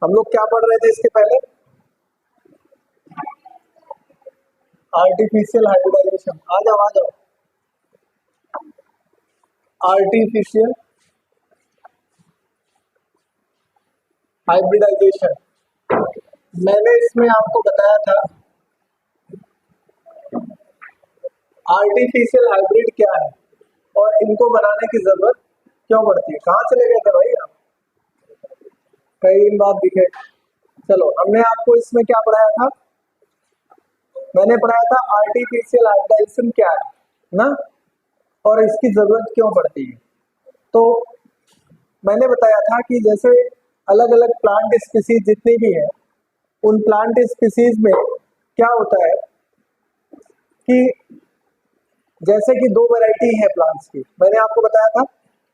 हम लोग क्या पढ़ रहे थे इसके पहले? Artificial hybridisation. आ जाओ। आर्टिफिशियल हाइब्रिडाइजेशन मैंने इसमें आपको बताया था आर्टिफिशियल हाइब्रिड क्या है और इनको बनाने की जरूरत क्यों पड़ती है। कहाँ चले गए थे भाई आप? कई दिन बाद दिखे। चलो, हमने आपको इसमें क्या पढ़ाया था? मैंने पढ़ाया था आर्टिफिशियल हाइब्रिडाइजेशन क्या है ना, और इसकी जरूरत क्यों पड़ती है। तो मैंने बताया था कि जैसे अलग अलग प्लांट स्पीसीज जितनी भी है, उन प्लांट स्पीसीज में क्या होता है कि जैसे कि दो वैरायटी है प्लांट्स की। मैंने आपको बताया था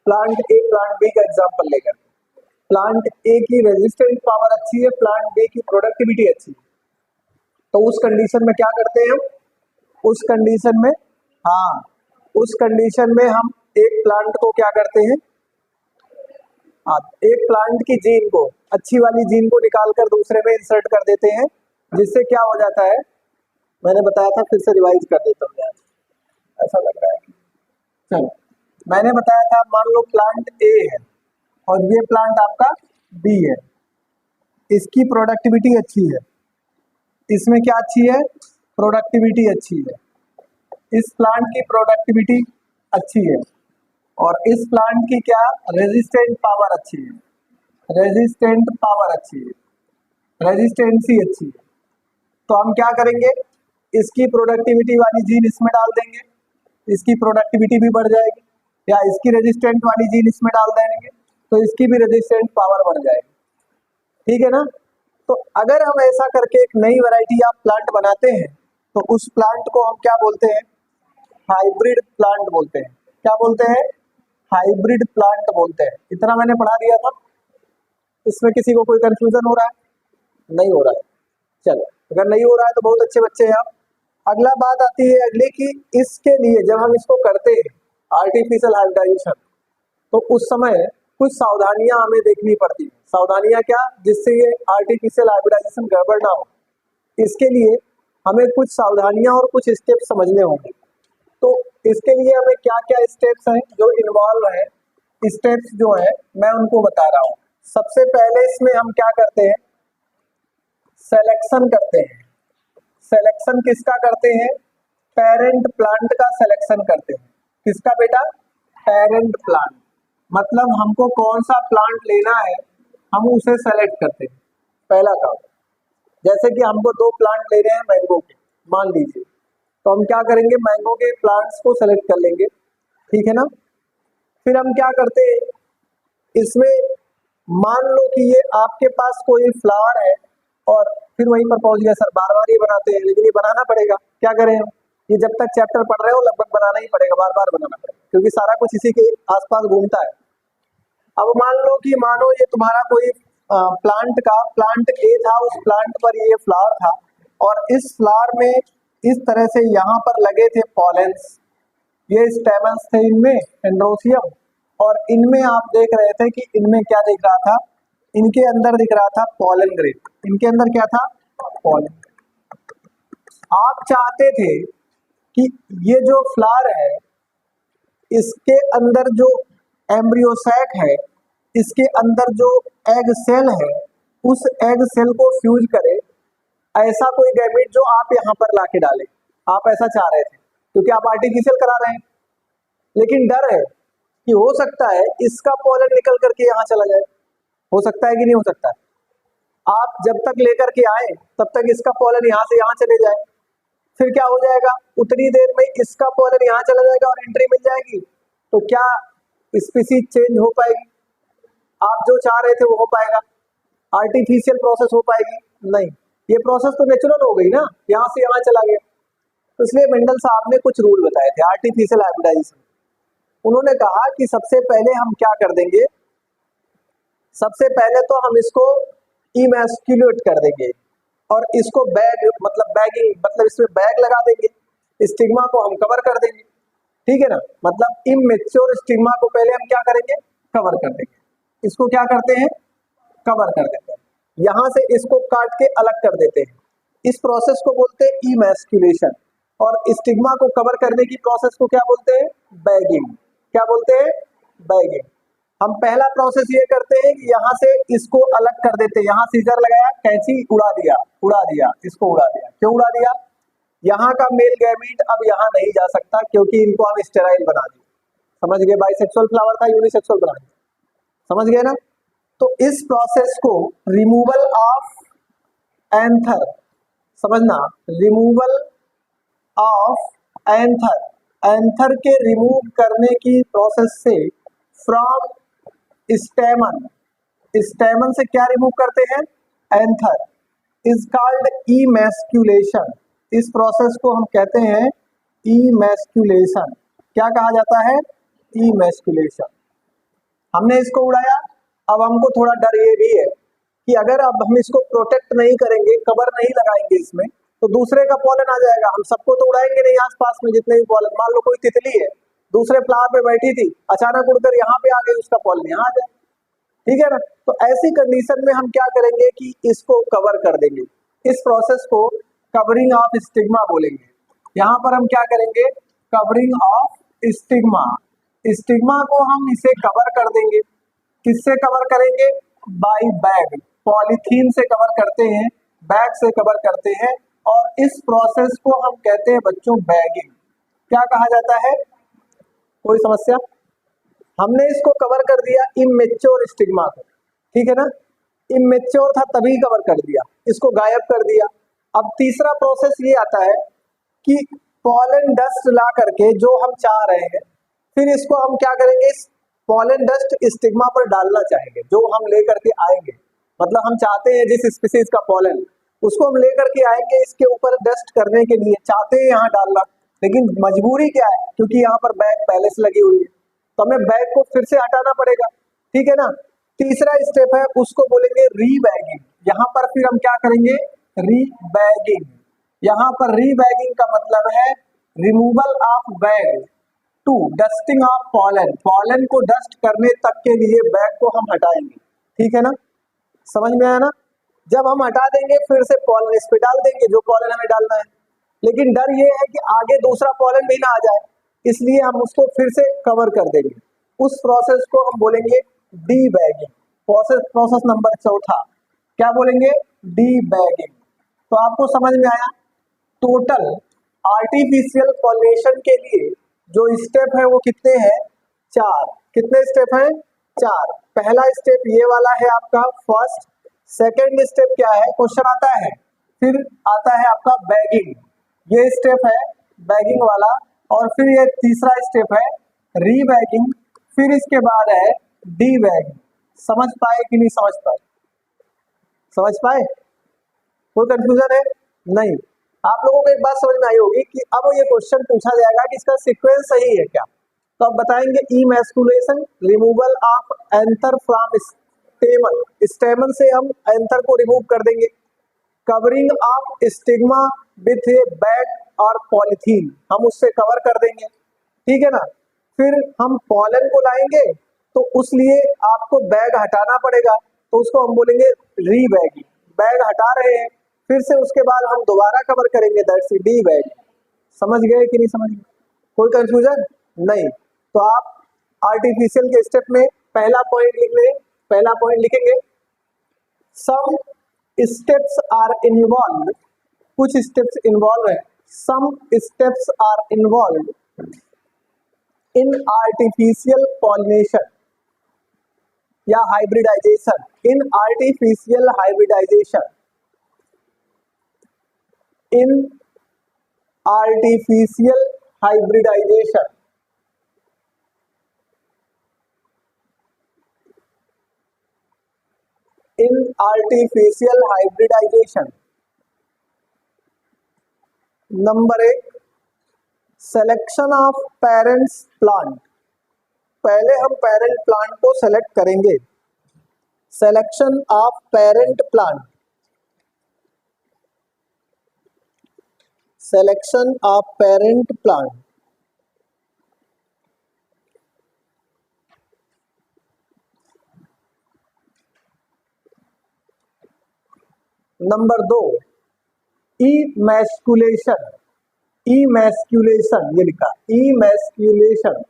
प्लांट ए प्लांट बी का एग्जांपल लेकर, प्लांट ए की रेजिस्टेंट पावर अच्छी है, प्लांट बी की प्रोडक्टिविटी अच्छी है। तो उस कंडीशन में क्या करते हैं हम? उस कंडीशन में हम एक प्लांट को क्या करते हैं, एक प्लांट की जीन को, अच्छी वाली जीन को निकालकर दूसरे में इंसर्ट कर देते हैं, जिससे क्या हो जाता है, मैंने बताया था, फिर से रिवाइज कर देता हूँ यार, ऐसा लग रहा है। चलो, मैंने बताया था मान लो प्लांट ए है और ये प्लांट आपका बी है, इसकी प्रोडक्टिविटी अच्छी है, इसमें क्या अच्छी है? प्रोडक्टिविटी अच्छी है। इस प्लांट की प्रोडक्टिविटी अच्छी है और इस प्लांट की क्या? रेजिस्टेंट पावर अच्छी है, रेजिस्टेंट पावर अच्छी है, रेजिस्टेंसी अच्छी है। तो हम क्या करेंगे, इसकी प्रोडक्टिविटी वाली जीन इसमें डाल देंगे, इसकी प्रोडक्टिविटी भी बढ़ जाएगी, या इसकी रेजिस्टेंट वाली जीन इसमें डाल देंगे तो इसकी भी रेजिस्टेंट पावर बढ़ जाएगी। ठीक है ना? तो अगर हम ऐसा करके एक नई वैरायटी ऑफ प्लांट बनाते हैं तो उस प्लांट को हम क्या बोलते हैं? हाइब्रिड प्लांट बोलते हैं। क्या बोलते हैं? हाइब्रिड प्लांट बोलते हैं। इतना मैंने पढ़ा दिया था। इसमें किसी को कोई कंफ्यूजन हो रहा है? नहीं हो रहा है। चलो, अगर नहीं हो रहा है तो बहुत अच्छे बच्चे हैं आप। अगला बात आती है अगले की, इसके लिए जब हम इसको करते हैं आर्टिफिशियल हाइब्रिडाइजेशन, तो उस समय कुछ सावधानियां हमें देखनी पड़ती है। सावधानियां क्या? जिससे ये आर्टिफिशियल हाइब्रिडाइजेशन गड़बड़ ना हो, इसके लिए हमें कुछ सावधानियां और कुछ स्टेप्स समझने होंगे। तो इसके लिए हमें क्या क्या स्टेप्स हैं जो इन्वॉल्व है, स्टेप्स जो है मैं उनको बता रहा हूँ। सबसे पहले इसमें हम क्या करते हैं? सिलेक्शन करते हैं। सिलेक्शन किसका करते हैं? पेरेंट प्लांट का सिलेक्शन करते हैं। किसका बेटा? Parent plant. मतलब हमको कौन सा प्लांट लेना है हम उसे सेलेक्ट करते हैं, पहला काम। जैसे कि हमको दो प्लांट ले रहे हैं मैंगो के, मान लीजिए, तो हम क्या करेंगे? मैंगो के प्लांट्स को सेलेक्ट कर लेंगे, ठीक है ना। फिर हम क्या करते हैं, इसमें मान लो कि ये आपके पास कोई फ्लावर है, और फिर वहीं पर पहुंच गया सर, बार बार ये बनाते हैं, लेकिन ये बनाना पड़ेगा, क्या करें हम? ये जब तक चैप्टर पढ़ रहे हो लगभग बनाना ही पड़ेगा, बार बार बनाना पड़ेगा, क्योंकि सारा कुछ इसी के आसपास घूमता है। अब मान लो कि मानो ये तुम्हारा कोई प्लांट ए था, उस प्लांट पर ये फ्लावर था, और इस फ्लावर में इस तरह से यहाँ पर लगे थे पॉलेंस, ये स्टेमन्स थे इनमें, एंड्रोसियम, और इनमें आप देख रहे थे कि इनमें क्या दिख रहा था? इनके अंदर दिख रहा था पॉलन ग्रेन। इनके अंदर क्या था? पॉलन। आप चाहते थे कि ये जो फ्लावर है इसके अंदर जो एम्ब्रियो सैक है, इसके अंदर जो एग सेल है, उस एग सेल को फ्यूज करे ऐसा कोई गैमेट जो आप यहाँ पर लाके डालें। आप ऐसा चाह रहे थे क्योंकि आप आर्टिफिशियल करा रहे हैं, लेकिन डर है कि हो सकता है इसका पॉलन निकल करके यहाँ चला जाए। हो सकता है कि नहीं हो सकता है? आप जब तक लेकर के आए तब तक इसका पॉलन यहाँ से यहाँ चले जाए, फिर क्या हो जाएगा? उतनी देर में इसका पॉलन यहाँ चला जाएगा और एंट्री मिल जाएगी, तो क्या स्पीसीज चेंज हो पाएगी? आप जो चाह रहे थे वो हो पाएगा? आर्टिफिशियल प्रोसेस हो पाएगी? नहीं। ये प्रोसेस तो नेचुरल हो गई ना, यहाँ से यहाँ चला गया। तो इसलिए मेंडल साहब ने कुछ रूल बताए थे आर्टिफिशियल हाइब्रिडाइजेशन। उन्होंने कहा कि सबसे पहले हम क्या कर देंगे, सबसे पहले तो हम इसको इमैस्कुलेट कर देंगे और इसको बैगिंग मतलब इसमें बैग लगा देंगे, स्टिग्मा को हम कवर कर देंगे, ठीक है ना। मतलब इमेच्योर स्टिग्मा को पहले हम क्या करेंगे? कवर कर देंगे। इसको क्या करते हैं? कवर कर देते हैं। यहां से इसको काट के अलग कर देते हैं, इस प्रोसेस को बोलते हैं इमैस्कुलेशन। और स्टिग्मा को कवर करने की प्रोसेस को क्या बोलते हैं? बैगिंग। क्या बोलते हैं? बैगिंग। हम पहला प्रोसेस ये करते हैं कि यहाँ से इसको अलग कर देते हैं, यहाँ सीजर लगाया, कैंची उड़ा दिया, इसको उड़ा दिया। क्यों उड़ा दिया? यहाँ का मेल गैमीट अब यहाँ नहीं जा सकता क्योंकि इनको हम स्टेराइल बना दिए। समझ गए? बाइसेक्सुअल फ्लावर था, यूनिसेक्सुअल बना दिया। समझ गए ना? तो इस प्रोसेस को रिमूवल ऑफ एंथर, समझना, रिमूवल ऑफ एंथर, एंथर के रिमूव करने की प्रोसेस से फ्रॉम स्टेमन, स्टेमन से क्या रिमूव करते हैं? Anther, is called emasculation. इस प्रोसेस को हम कहते हैं इमैस्कुलेशन। क्या कहा जाता है? इमैस्कुलेशन। हमने इसको उड़ाया, अब हमको थोड़ा डर ये भी है कि अगर अब हम इसको प्रोटेक्ट नहीं करेंगे, कवर नहीं लगाएंगे इसमें, तो दूसरे का पॉलन आ जाएगा। हम सबको तो उड़ाएंगे नहीं, आसपास में जितने भी पॉलन, मान लो कोई तितली है दूसरे फ्लावर पे बैठी थी, अचानक उड़कर यहाँ पे आ गई, उसका पॉलन यहाँ आ जाए। ठीक है ना? तो ऐसी कंडीशन में हम क्या करेंगे कि इसको कवर कर देंगे। इस प्रोसेस को कवरिंग ऑफ स्टिग्मा बोलेंगे। यहाँ पर हम क्या करेंगे? Covering of stigma. स्टिग्मा को हम इसे कवर कर देंगे। किससे कवर करेंगे? बाय बैग, पॉलीथीन से कवर करते हैं, बैग से कवर करते हैं। और इस प्रोसेस को हम कहते हैं बच्चों बैगिंग। क्या कहा जाता है? कोई समस्या? हमने इसको कवर कर दिया इमेच्योर स्टिग्मा को, ठीक है ना? इमेच्योर था तभी कवर कर दिया, इसको गायब कर दिया। अब तीसरा प्रोसेस ये आता है कि पॉलन डस्ट ला करके जो हम चाह रहे हैं, फिर इसको हम क्या करेंगे? इस पॉलन डस्ट स्टिग्मा पर डालना चाहेंगे, जो हम लेकर के आएंगे। मतलब हम चाहते हैं जिस स्पीसीज का पॉलन, उसको हम लेकर के आएंगे, इसके ऊपर डस्ट करने के लिए चाहते हैं यहाँ डालना, लेकिन मजबूरी क्या है? क्योंकि यहाँ पर बैग पहले से लगी हुई है, तो हमें बैग को फिर से हटाना पड़ेगा। ठीक है ना? तीसरा स्टेप है, उसको बोलेंगे रीबैगिंग। यहाँ पर फिर हम क्या करेंगे? रीबैगिंग। यहाँ पर रीबैगिंग का मतलब है removal of bag to dusting of pollen. Pollen को डस्ट करने तक के लिए बैग को हम हटाएंगे। ठीक है ना? समझ में आया ना? जब हम हटा देंगे फिर से पॉलन इस पे डाल देंगे, जो पॉलन हमें डालना है। लेकिन डर ये है कि आगे दूसरा पॉलन भी ना आ जाए, इसलिए हम उसको फिर से कवर कर देंगे। उस प्रोसेस को हम बोलेंगे डी बैगिंग। प्रोसेस नंबर चौथा क्या बोलेंगे? D bagging. तो आपको समझ में आया? टोटल आर्टिफिशियल पॉलिनेशन के लिए जो स्टेप है वो कितने हैं? 4। कितने स्टेप हैं? 4। पहला स्टेप ये वाला है आपका फर्स्ट। सेकेंड स्टेप क्या है? क्वेश्चन आता है, फिर आता है आपका बैगिंग, ये स्टेप है बैगिंग वाला। और फिर ये तीसरा स्टेप है रीबैगिंग, फिर इसके बाद है डी बैगिंग। समझ पाए कि नहीं समझ पाए? समझ पाए? कोई कंफ्यूजन है? नहीं। आप लोगों को एक बात समझ में आई होगी कि अब ये क्वेश्चन पूछा जाएगा कि इसका सीक्वेंस सही है क्या, तो आप बताएंगे emasculation, removal of anther from स्टेमन, स्टेमन से हम एंथर को रिमूव कर देंगे। Covering of stigma with A bag और पॉलीथीन, हम उससे कवर कर देंगे। ठीक है ना? फिर हम पॉलन को लाएंगे तो उस लिए आपको बैग हटाना पड़ेगा, तो उसको हम बोलेंगे रीबैगिंग। बैग हटा रहे हैं, फिर से उसके बाद हम दोबारा कवर करेंगे, दैट्स डी बैगिंग। समझ गए कि नहीं समझ गए? कोई कंफ्यूजन नहीं? तो आप आर्टिफिशियल के स्टेप में पहला पॉइंट लिख लें। पहला पॉइंट लिखेंगे, सम स्टेप्स आर इन्वॉल्व, कुछ स्टेप्स इन्वॉल्व है, some steps are involve in artificial pollination या hybridisation, in artificial hybridisation, in artificial hybridisation, in artificial hybridisation. Number 1, selection of parents plant. पहले हम पेरेंट प्लांट को select करेंगे। Selection of parent plant, selection of parent plant. Number 2 emasculation, emasculation ये लिखा, emasculation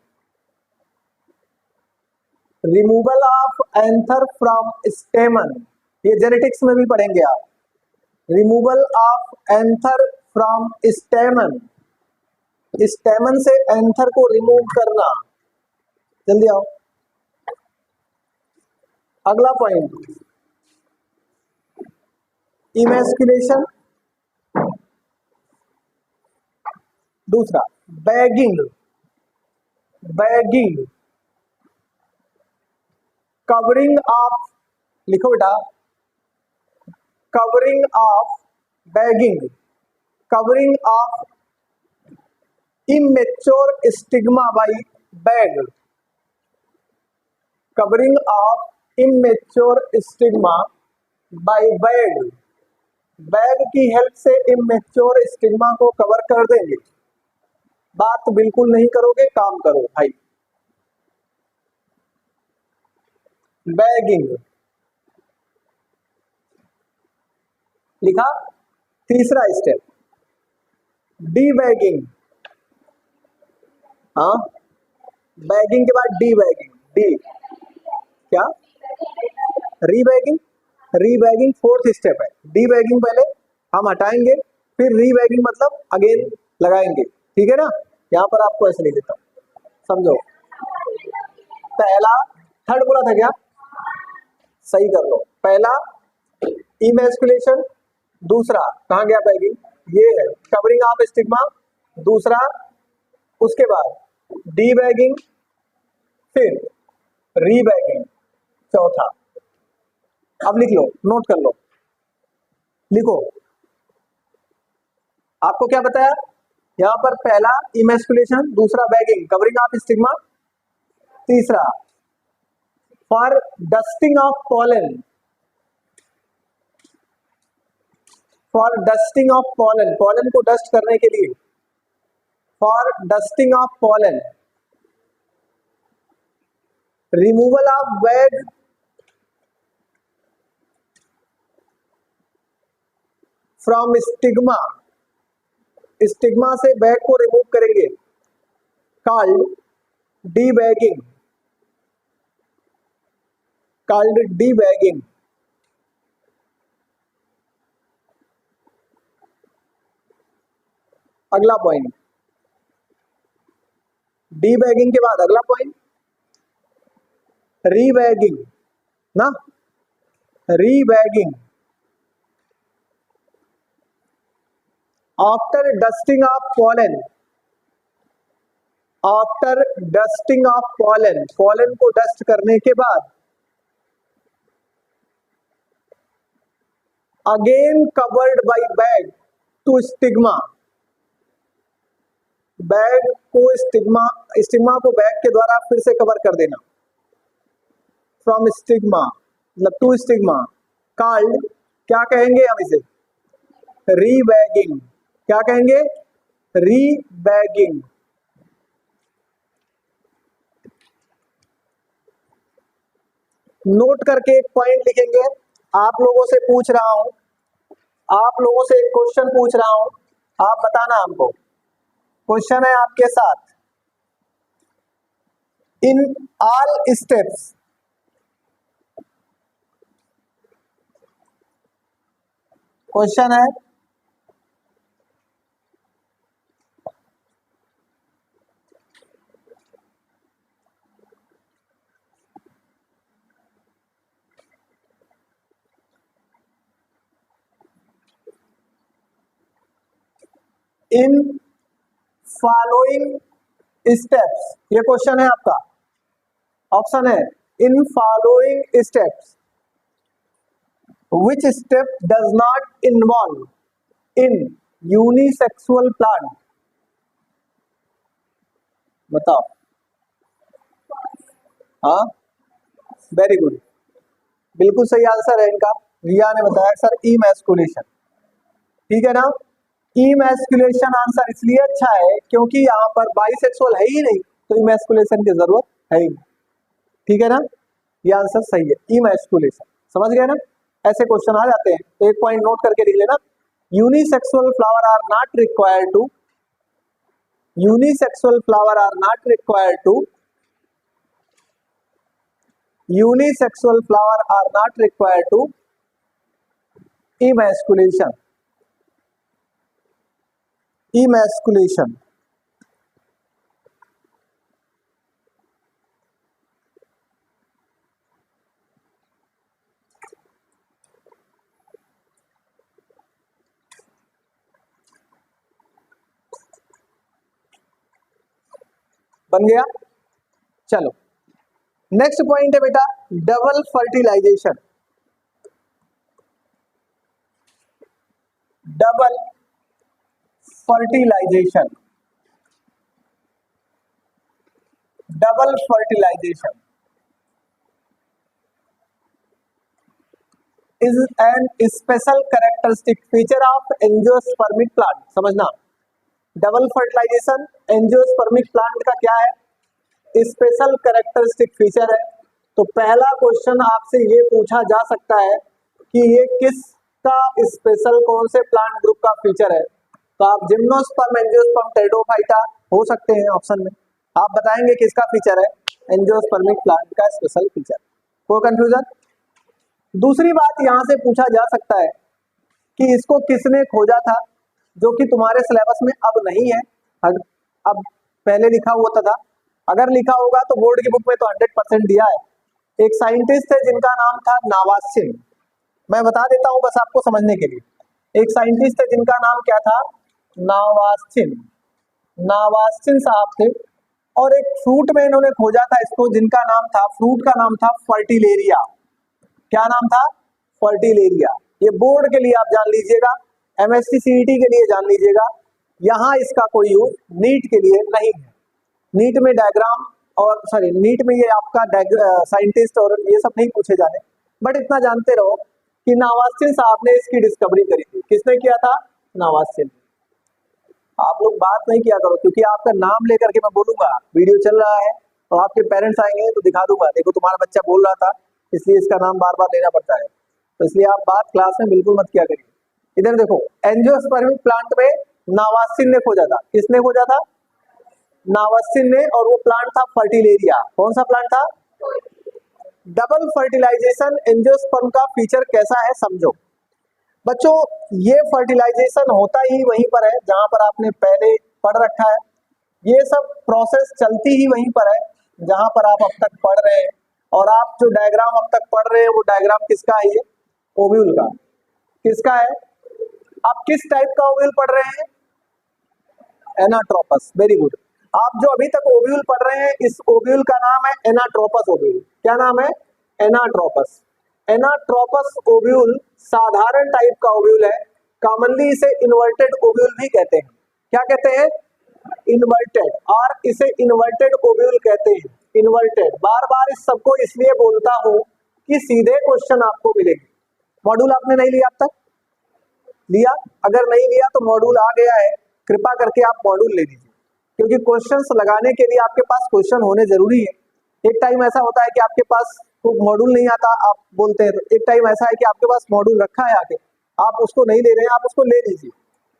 removal of anther from stamen, ये genetics में भी पढ़ेंगे आप, रिमूवल ऑफ एंथर फ्रॉम स्टेमन, स्टेमन से एंथर को रिमूव करना। जल्दी आओ, अगला पॉइंट इमैस्कुलेशन। दूसरा बैगिंग, बैगिंग कवरिंग ऑफ, लिखो बेटा, covering of, bagging covering of immature stigma by bag, covering of immature stigma by bag, bag की हेल्प से इमेच्योर स्टिग्मा को कवर कर देंगे। बात बिल्कुल नहीं करोगे, काम करो भाई। बैगिंग लिखा। तीसरा स्टेप डी बैगिंग, हाँ बैगिंग के बाद डी बैगिंग, डी क्या, रीबैगिंग, रीबैगिंग फोर्थ स्टेप है। डी बैगिंग पहले हम हटाएंगे, फिर रीबैगिंग मतलब अगेन लगाएंगे, ठीक है ना। यहाँ पर आपको ऐसे नहीं देता, समझो। पहला थर्ड बोला था क्या, सही कर लो। पहला इमैस्कुलेशन, दूसरा कहाँ गया बैगिंग, ये है कवरिंग ऑफ स्टिग्मा, दूसरा उसके बाद डी बैगिंग, फिर रीबैगिंग, चौथा। अब लिख लो, नोट कर लो, लिखो। आपको क्या बताया यहाँ पर, पहला इमैस्कुलेशन, दूसरा बैगिंग कवरिंग ऑफ स्टिग्मा, तीसरा for dusting of pollen, for dusting of pollen, pollen को डस्ट करने के लिए, for dusting of pollen, removal of bag from stigma, stigma से बैग को रिमूव करेंगे, called debagging, called debagging. अगला point debagging के बाद अगला पॉइंट रीबैगिंग ना, rebagging after dusting of pollen, after dusting of pollen, pollen को dust करने के बाद again covered by bag to stigma, bag को स्टिग्मा, स्टिग्मा को बैग के द्वारा फिर से कवर कर देना, फ्रॉम स्टिग्मा मतलब टू स्टिग्मा, कॉल्ड क्या कहेंगे हम इसे, रीबैगिंग, क्या कहेंगे, रीबैगिंग। नोट करके एक पॉइंट लिखेंगे। आप लोगों से पूछ रहा हूं, आप लोगों से एक क्वेश्चन पूछ रहा हूं, आप बताना हमको। क्वेश्चन है आपके साथ, इन ऑल स्टेप्स, क्वेश्चन है इन फॉलोइंग स्टेप्स, ये क्वेश्चन है आपका, ऑप्शन है in following steps which step does not involve in unisexual plant, बताओ। हाँ वेरी गुड, बिल्कुल सही आंसर है इनका। रिया ने बताया सर इमैस्कुलेशन, ठीक है ना। इमैस्कुलेशन आंसर इसलिए अच्छा है क्योंकि यहाँ पर बाइसेक्सुअल है ही नहीं, तो इमैस्कुलेशन की जरूरत है ही नहीं, ठीक है ना। ये आंसर सही है, इमैस्कुलेशन, समझ गए ना। ऐसे क्वेश्चन आ जाते हैं, तो एक पॉइंट नोट करके लिख लेना। Unisexual flower are not required to, unisexual flower are not required to, unisexual flower are not required to emasculation, emasculation। बन गया। चलो नेक्स्ट पॉइंट है बेटा double fertilization, double fertilization, double fertilization is an special characteristic feature of angiospermic plant. समझना, double fertilization angiospermic plant का क्या है, special characteristic feature है। तो पहला क्वेश्चन आपसे ये पूछा जा सकता है कि ये किसका स्पेशल, कौन से प्लांट ग्रुप का फीचर है। तो आप जिम्नोस्पर्म, एंजियोस्पर्म, टेरिडोफाइटा हो सकते हैं ऑप्शन में। आप बताएंगे किसका फीचर है, एंजियोस्पर्मिक प्लांट का स्पेशल फीचर। कोई कंफ्यूजन? दूसरी बात यहां से पूछा जा सकता है कि इसको किसने खोजा था, जो कि तुम्हारे सिलेबस में अब नहीं है, अब पहले लिखा हुआ था। अगर लिखा होगा तो बोर्ड की बुक में तो 100% दिया है। एक साइंटिस्ट है जिनका नाम था नावास्चिन। मैं बता देता हूं बस आपको समझने के लिए। एक साइंटिस्ट है जिनका नाम क्या था, नावास्चिन, नावास्चिन साहब थे। और एक फ्रूट में इन्होंने खोजा था इसको, जिनका नाम था, फ्रूट का नाम था फर्टिलेरिया। क्या नाम था, फर्टिलेरिया। ये बोर्ड के लिए आप जान लीजिएगा, एमएससी सीईटी के लिए जान लीजिएगा, यहाँ इसका कोई यूज नीट के लिए नहीं है। नीट में डायग्राम और सॉरी नीट में ये आपका साइंटिस्ट और ये सब नहीं पूछे जाने, बट इतना जानते रहो कि नावास्चिन साहब ने इसकी डिस्कवरी करी थी। किसने किया था, नावास्चिन। आप लोग बात नहीं किया करो, क्योंकि आपका नाम लेकर के मैं बोलूंगा, वीडियो चल रहा है तो आपके पेरेंट्स आएंगे तो दिखा दूंगा, देखो तुम्हारा बच्चा बोल रहा था, इसलिए इसका नाम बार बार लेना पड़ता है। तो इसलिए आप बात क्लास में बिल्कुल मत किया करिए। इधर देखो, एंजियोस्पर्मिक प्लांट में नावास्चिन ने खोजा था। किसने खोजा था, नावास्चिन ने, और वो प्लांट था फर्टिलेरिया। कौन सा प्लांट था, डबल फर्टिलाइजेशन एंजियोस्पर्म का फीचर कैसा है समझो बच्चों। ये फर्टिलाइजेशन होता ही वहीं पर है जहां पर आपने पहले पढ़ रखा है। ये सब प्रोसेस चलती ही वहीं पर है जहां पर आप अब तक पढ़ रहे हैं। और आप जो डायग्राम अब तक पढ़ रहे हैं वो डायग्राम किसका है, ये ओव्यूल का। किसका है, आप किस टाइप का ओव्यूल पढ़ रहे हैं, एनाट्रोपस। Very good. आप जो अभी तक ओव्यूल पढ़ रहे हैं, इस ओव्यूल का नाम है एनाट्रोपस ओव्यूल। क्या नाम है, एनाट्रोपस। एनाट्रोपस ओव्यूल साधारण टाइप का ओव्यूल है। कॉमनली इसे इन्वर्टेड ओव्यूल भी कहते हैं। क्या कहते हैं, इन्वर्टेड, और इसे इन्वर्टेड ओव्यूल कहते हैं। इन्वर्टेड, बार बार इस सबको इसलिए बोलता हूं कि सीधे क्वेश्चन आपको मिलेंगे। मॉड्यूल आपने नहीं लिया अब तक, लिया? अगर नहीं लिया तो मॉड्यूल आ गया है, कृपा करके आप मॉड्यूल ले लीजिए, क्योंकि क्वेश्चंस लगाने के लिए आपके पास क्वेश्चन होने जरूरी है। एक टाइम ऐसा होता है कि आपके पास तो मॉड्यूल नहीं आता, आप बोलते हैं, तो एक टाइम ऐसा है कि आपके पास मॉड्यूल रखा है आके, आप उसको नहीं ले रहे हैं, आप उसको ले लीजिए।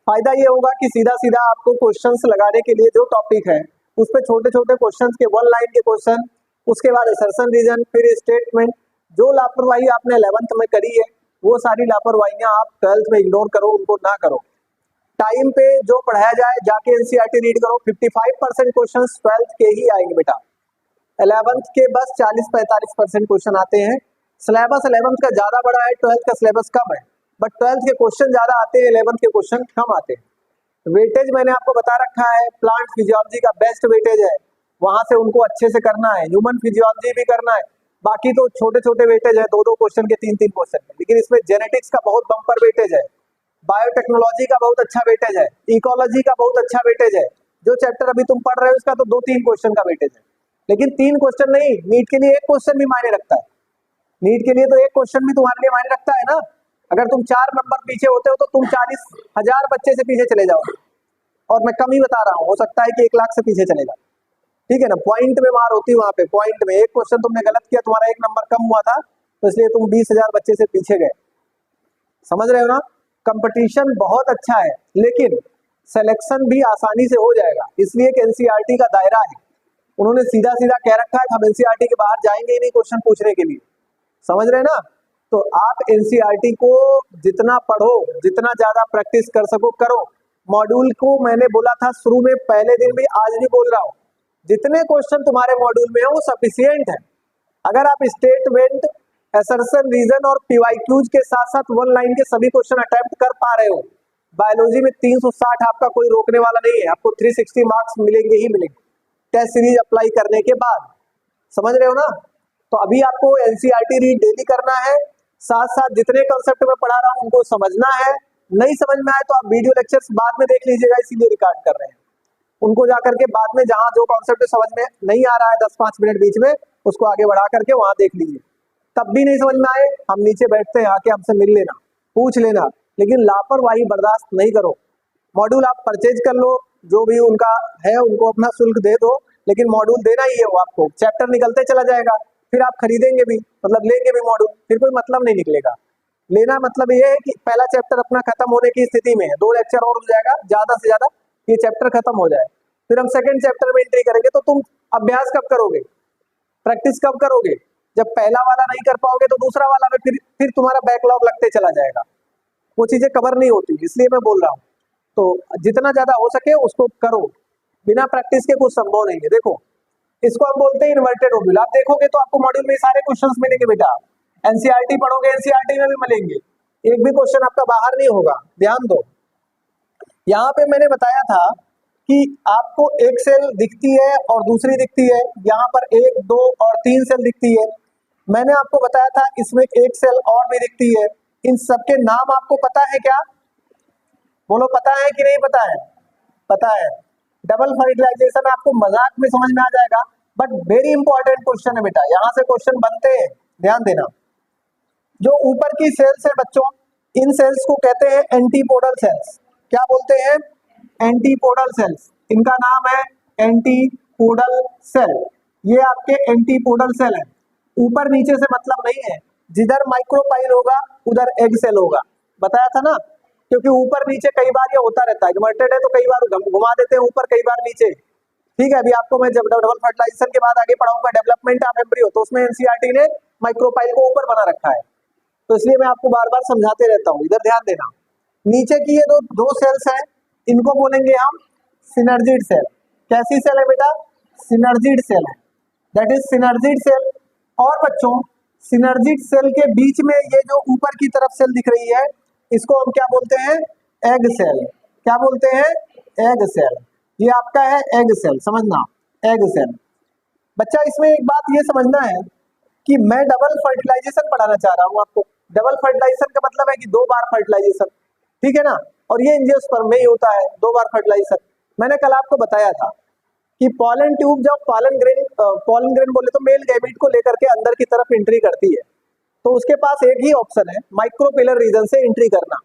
फायदा ये होगा कि सीधा सीधा आपको क्वेश्चंस लगाने के लिए जो टॉपिक है उस पे छोटे छोटे क्वेश्चंस के 1 लाइन के क्वेश्चन, उसके बाद असर्शन रीजन, फिर स्टेटमेंट। जो लापरवाही आपने 11th में करी है वो सारी लापरवाहियां आप 12th में इग्नोर करो, उनको ना करो। टाइम पे जो पढ़ाया जाए जाके एनसीईआरटी रीड करो। 55% क्वेश्चन 12th के ही आएंगे बेटा, 11th के बस 40-45% क्वेश्चन आते हैं। सिलेबस 11th का ज्यादा बड़ा है, 12th का सिलेबस कम है, बट 12th के क्वेश्चन ज्यादा आते हैं, 11th के क्वेश्चन कम आते हैं। वेटेज मैंने आपको बता रखा है, प्लांट फिजियोलॉजी का बेस्ट वेटेज है, वहां से उनको अच्छे से करना है। ह्यूमन फिजियोलॉजी भी करना है, बाकी तो छोटे छोटे वेटेज है, 2-2 क्वेश्चन के, 3-3 क्वेश्चन के, लेकिन इसमें जेनेटिक्स का बहुत बम्पर वेटेज है, बायोटेक्नोलॉजी का बहुत अच्छा वेटेज है, इकोलॉजी का बहुत अच्छा वेटेज है। जो चैप्टर अभी तुम पढ़ रहे हो उसका तो 2-3 क्वेश्चन का वेटेज है, लेकिन 3 क्वेश्चन नहीं, नीट के लिए 1 क्वेश्चन भी मायने रखता है। नीट के लिए तो 1 क्वेश्चन भी तुम्हारे लिए मायने रखता है ना। अगर तुम 4 नंबर पीछे होते हो तो तुम 40,000 बच्चे से पीछे चले जाओ, और मैं कम ही बता रहा हूँ, हो सकता है कि 1 लाख से पीछे चलेगा। ठीक है ना, पॉइंट में मार होती है वहां पे, पॉइंट में। 1 क्वेश्चन तुमने गलत किया, तुम्हारा 1 नंबर कम हुआ था, तो इसलिए तुम 20,000 बच्चे से पीछे गए। समझ रहे हो ना? कंपटीशन बहुत अच्छा है, लेकिन सिलेक्शन भी आसानी से हो जाएगा, इसलिए कि एनसीईआरटी का दायरा है। उन्होंने सीधा सीधा कह रखा है कि हम एनसीईआरटी के बाहर जाएंगे ही नहीं क्वेश्चन पूछने के लिए, समझ रहे ना? तो आप एनसीईआरटी को जितना पढ़ो, जितना ज्यादा प्रैक्टिस कर सको करो। मॉड्यूल को मैंने बोला था शुरू में, पहले दिन भी, आज भी बोल रहा हूँ, जितने क्वेश्चन तुम्हारे मॉड्यूल में है वो सफिशिएंट है। अगर आप स्टेटमेंट, असर्शन, रीजन और पीवाईक्यूज के साथ साथ वन लाइन के सभी क्वेश्चन अटेम्प्ट कर पा रहे हो, बायोलॉजी में 360 आपका कोई रोकने वाला नहीं है, आपको 360 मार्क्स मिलेंगे ही मिलेंगे टेस्ट सीरीज अप्लाई करने के बाद, समझ रहे हो ना? तो अभी आपको एनसीईआरटी रीड डेली करना है, साथ साथ जितने कॉन्सेप्ट में पढ़ा रहा हूँ उनको समझना है। नहीं समझ में आए तो आप वीडियो लेक्चर्स बाद में देख लीजिएगा, इसीलिए रिकॉर्ड कर रहे हैं। उनको जाकर के बाद में जहां जो कॉन्सेप्ट समझ में नहीं आ रहा है 10-5 मिनट बीच में, उसको आगे बढ़ा करके वहां देख लीजिए। तब भी नहीं समझ में आए, हम नीचे बैठते हैं, आके हमसे मिल लेना, पूछ लेना, लेकिन लापरवाही बर्दाश्त नहीं करो। मॉड्यूल आप परचेज कर लो, जो भी उनका है उनको अपना शुल्क दे दो, लेकिन मॉड्यूल देना ही है वो आपको। चैप्टर निकलते चला जाएगा, फिर आप खरीदेंगे भी, मतलब लेंगे भी मॉड्यूल, फिर कोई मतलब नहीं निकलेगा। लेना मतलब ये है कि पहला चैप्टर अपना खत्म होने की स्थिति में है, 2 लेक्चर और हो जाएगा ज्यादा से ज्यादा, ये चैप्टर खत्म हो जाए, फिर हम सेकंड चैप्टर में एंट्री करेंगे। तो तुम अभ्यास कब करोगे, प्रैक्टिस कब करोगे? जब पहला वाला नहीं कर पाओगे तो दूसरा वाला में फिर तुम्हारा बैकलॉग लगते चला जाएगा, वो चीजें कवर नहीं होती, इसलिए मैं बोल रहा हूँ। तो जितना ज्यादा हो सके उसको करो, बिना प्रैक्टिस के कुछ संभव नहीं है। देखो, इसको हम बोलते हैं इन्वर्टेड ओब्यूल। आप देखोगे तो आपको मॉड्यूल में सारे क्वेश्चंस मिलेंगे बेटा, एनसीईआरटी पढ़ोगे एनसीईआरटी में भी मिलेंगे, एक भी क्वेश्चन आपका बाहर नहीं होगा, ध्यान दो। यहाँ पे मैंने बताया था कि आपको एक सेल दिखती है और दूसरी दिखती है, यहाँ पर 1, 2 और 3 सेल दिखती है। मैंने आपको बताया था इसमें एक सेल और भी दिखती है। इन सबके नाम आपको पता है क्या? बोलो, पता है कि नहीं पता है? पता है। डबल फर्टिलाइजेशन आपको मजाक में समझ में आ जाएगा, बट वेरी इंपॉर्टेंट क्वेश्चन है बेटा, यहाँ से क्वेश्चन बनते हैं, ध्यान देना। जो ऊपर की सेल्स है बच्चों, इन सेल्स को कहते हैं एंटीपोडल सेल्स। क्या बोलते हैं? Antipodal cells. इनका नाम है एंटीपोडल सेल। ये आपके एंटीपोडल सेल है। ऊपर नीचे से मतलब नहीं है, जिधर माइक्रोपाइल होगा उधर एग सेल होगा, बताया था ना? क्योंकि ऊपर नीचे कई बार ये होता रहता है, इन्वर्टेड है तो कई बार घुमा देते हैं ऊपर, कई बार नीचे। ठीक है, अभी आपको मैं जब डबल फर्टिलाइजेशन के बाद आगे पढ़ाऊंगा डेवलपमेंट ऑफ एम्ब्रियो, तो उसमें एनसीईआरटी ने माइक्रोपाइल को ऊपर बना रखा है, तो इसलिए मैं आपको बार बार समझाते रहता हूँ, इधर ध्यान देना। नीचे की ये दो सेल्स हैं, इनको बोलेंगे हम सिनर्जिड सेल। कैसी सेल है बेटा? सिनर्जिड सेल है, दैट इज सिनर्जिड सेल। और बच्चों, सिनर्जिड सेल के बीच में ये जो ऊपर की तरफ सेल दिख रही है, इसको हम क्या बोलते हैं? Egg cell. क्या बोलते हैं? Egg cell. ये आपका है एग सेल, समझना, एग सेल। बच्चा इसमें एक बात ये समझना है कि मैं डबल फर्टिलाइजेशन पढ़ाना चाह रहा हूँ आपको। डबल फर्टिलाइजेशन का मतलब है कि 2 बार फर्टिलाइजेशन, ठीक है ना? और ये एंजियोस्पर्म में ही होता है 2 बार फर्टिलाइजेशन। मैंने कल आपको बताया था कि पॉलन ट्यूब जब पॉलन ग्रेन बोले तो मेल गैमीट को लेकर के अंदर की तरफ एंट्री करती है, तो उसके पास एक ही ऑप्शन है, माइक्रोपिलर रीजन से एंट्री करना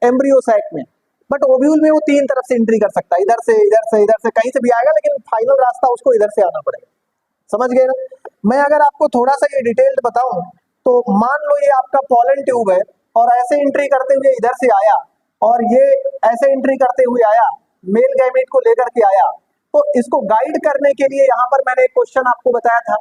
एम्ब्रियो साइट में। बट ओव्यूल में वो 3 तरफ से एंट्री कर सकता है, इधर से, इधर से, इधर से, कहीं से भी आएगा, लेकिन फाइनल रास्ता उसको इधर से आना पड़ेगा, समझ गए ना? मैं अगर आपको थोड़ा सा ये डिटेल्ड बताऊं तो मान लो ये आपका पॉलन ट्यूब है और ऐसे एंट्री करते हुए इधर से आया और ये ऐसे एंट्री करते हुए आया, मेल गैमीट को लेकर के आया, तो इसको गाइड करने के लिए यहाँ पर मैंने एक क्वेश्चन आपको बताया था,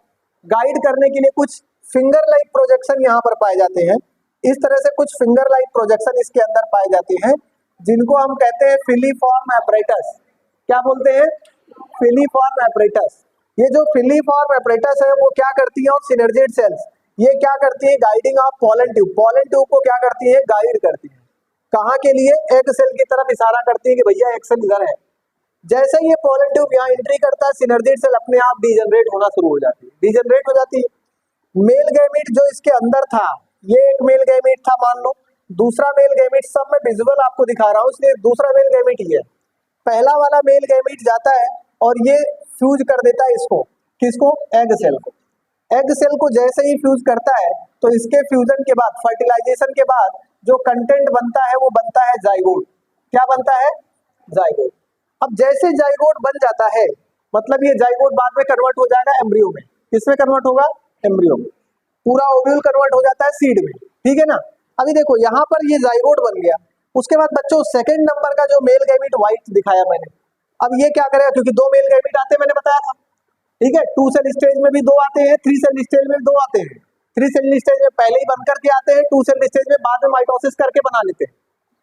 गाइड करने के लिए कुछ फिंगर लाइक प्रोजेक्शन यहाँ पर पाए जाते हैं। इस तरह से कुछ फिंगर लाइक प्रोजेक्शन इसके अंदर पाए जाते हैं, जिनको हम कहते हैं फिलीफॉर्म एपरेटस। क्या बोलते हैं? Filiform apparatus. ये जो फिलीफॉर्म एपरेटस है वो क्या करती है? और सिनर्जिड सेल्स ये क्या करती है? Guiding of pollen tube. Pollen tube को क्या करती है? गाइड करती है। कहाँ के लिए? एग सेल की तरफ इशारा करती है कि भैया एग सेल इधर है। जैसे ही ये पॉलन ट्यूब यहाँ एंट्री करता है, सिनर्जिड सेल अपने आप डीजनरेट होना शुरू हो जाती है, डीजनरेट हो जाती है। मेल गैमीट जो इसके अंदर था, ये एक मेल गैमीट था मान लो, दूसरा मेल गैमीट, सब मैं विजुअल आपको दिखा रहा हूँ इसलिए दूसरा मेल गैमीट ही है। पहला वाला मेल गैमीट जाता है और ये फ्यूज कर देता है इसको, किसको? एग सेल को। एग सेल को जैसे ही फ्यूज करता है तो इसके फ्यूजन के बाद, फर्टिलाइजेशन के बाद जो कंटेंट बनता है वो बनता है जाइगोट। क्या बनता है? जाइगोट। अब जैसे जाइगोट बन जाता है, मतलब ये जाइगोट बाद में कन्वर्ट हो जाएगा एम्ब्रियो में। किसमें कन्वर्ट होगा? एम्ब्रियो में। पूरा ओव्यूल कन्वर्ट हो जाता है सीड में, ठीक है ना? अभी देखो यहाँ पर ये जाइगोट बन गया, उसके बाद बच्चों सेकंड नंबर का जो मेल गैमीट व्हाइट दिखाया मैंने, अब ये क्या करेगा, क्योंकि दो मेल गैमीट आते हैं मैंने बताया था, ठीक है, 2 सेल स्टेज में भी 2 आते हैं, 3 सेल स्टेज में 2 आते हैं। 3 सेल स्टेज में पहले ही बन करके आते हैं, 2 सेल स्टेज में बाद में माइटोसिस करके बना लेते हैं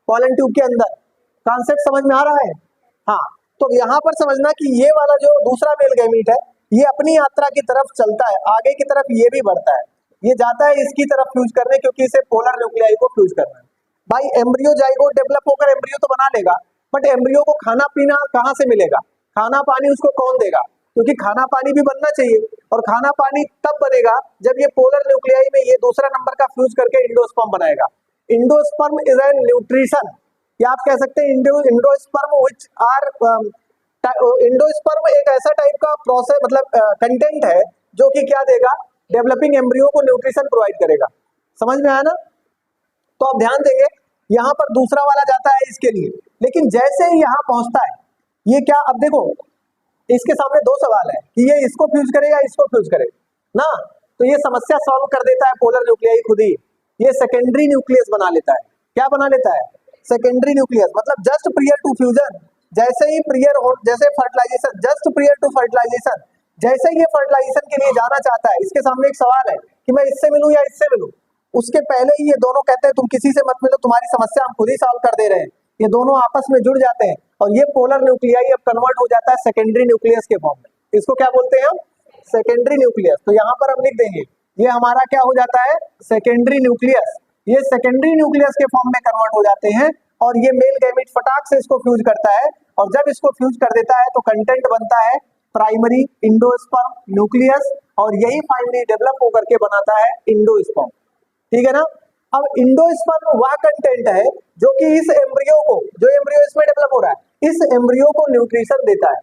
पॉलन ट्यूब के अंदर। कॉन्सेप्ट समझ में आ रहा है? हाँ, तो यहाँ पर समझना कि ये वाला जो दूसरा मेल गैमीट है ये अपनी यात्रा की तरफ चलता है, आगे की तरफ ये भी बढ़ता है, ये जाता है इसकी तरफ फ्यूज करने, क्योंकि इसे पोलर न्यूक्लियाई को फ्यूज करना है। भाई एम्ब्रियो जाइगोट डेवलप होकर एम्ब्रियो तो बना लेगा, बट एम्ब्रियो को खाना पीना कहाँ से मिलेगा, खाना पानी उसको कौन देगा, क्योंकि खाना पानी भी बनना चाहिए, और खाना पानी तब बनेगा जब ये पोलर न्यूक्लियाई में ये दूसरा नंबर का फ्यूज करके इंडोस्पर्म बनाएगा। इंडोस्पर्म इज एन न्यूट्रिशन, या आप कह सकते हैं इंडोस्पर्म व्हिच आर इंडोस्पर्म एक ऐसा टाइप का प्रोसेस मतलब कंटेंट है जो कि क्या देगा, डेवलपिंग एम्ब्रियो को न्यूट्रिशन प्रोवाइड करेगा। समझ में आया ना? तो आप ध्यान देंगे यहाँ पर दूसरा वाला जाता है इसके लिए, लेकिन जैसे ही यहाँ पहुंचता है ये क्या, अब देखो इसके सामने दो सवाल है कि ये इसको फ्यूज करे या इसको फ्यूज करे ना, तो ये समस्या सॉल्व कर देता है पोलर न्यूक्लियाई खुद ही, ये सेकेंडरी न्यूक्लियस बना लेता है। क्या बना लेता है? सेकेंडरी न्यूक्लियस, मतलब जस्ट प्रियर टू फ्यूजन, जैसे ही प्रियर हो, जैसे fertilization, just prior to fertilization, जैसे ही ये फर्टिलाइजेशन के लिए जाना चाहता है, इसके सामने एक सवाल है कि मैं इससे मिलूं या इससे मिलूं, उसके पहले ही ये दोनों कहते हैं तुम किसी से मत मिलो, तुम्हारी समस्या हम खुद ही सॉल्व कर दे रहे हैं। ये दोनों आपस में जुड़ जाते हैं और ये पोलर न्यूक्लियाई अब कन्वर्ट हो जाता है सेकेंडरी न्यूक्लियस के फॉर्म में। इसको क्या बोलते हैं हम? Secondary nucleus. तो यहाँ पर हम लिख देंगे ये हमारा क्या हो जाता है, सेकेंडरी न्यूक्लियस। ये सेकेंडरी न्यूक्लियस के फॉर्म में कन्वर्ट हो जाते हैं और ये मेल गैमीट फटाक से इसको फ्यूज करता है, और जब इसको फ्यूज कर देता है तो कंटेंट बनता है प्राइमरी इंडोस्पर्म न्यूक्लियस, और यही फाइनली डेवलप होकर के बनाता है इंडोस्पर्म। ठीक है ना? अब इंडोस्पर्म वह कंटेंट है जो कि इस एम्ब्रियो को, जो एम्ब्रियो इसमें डेवलप हो रहा है, इस एम्ब्रियो को न्यूट्रिशन देता है।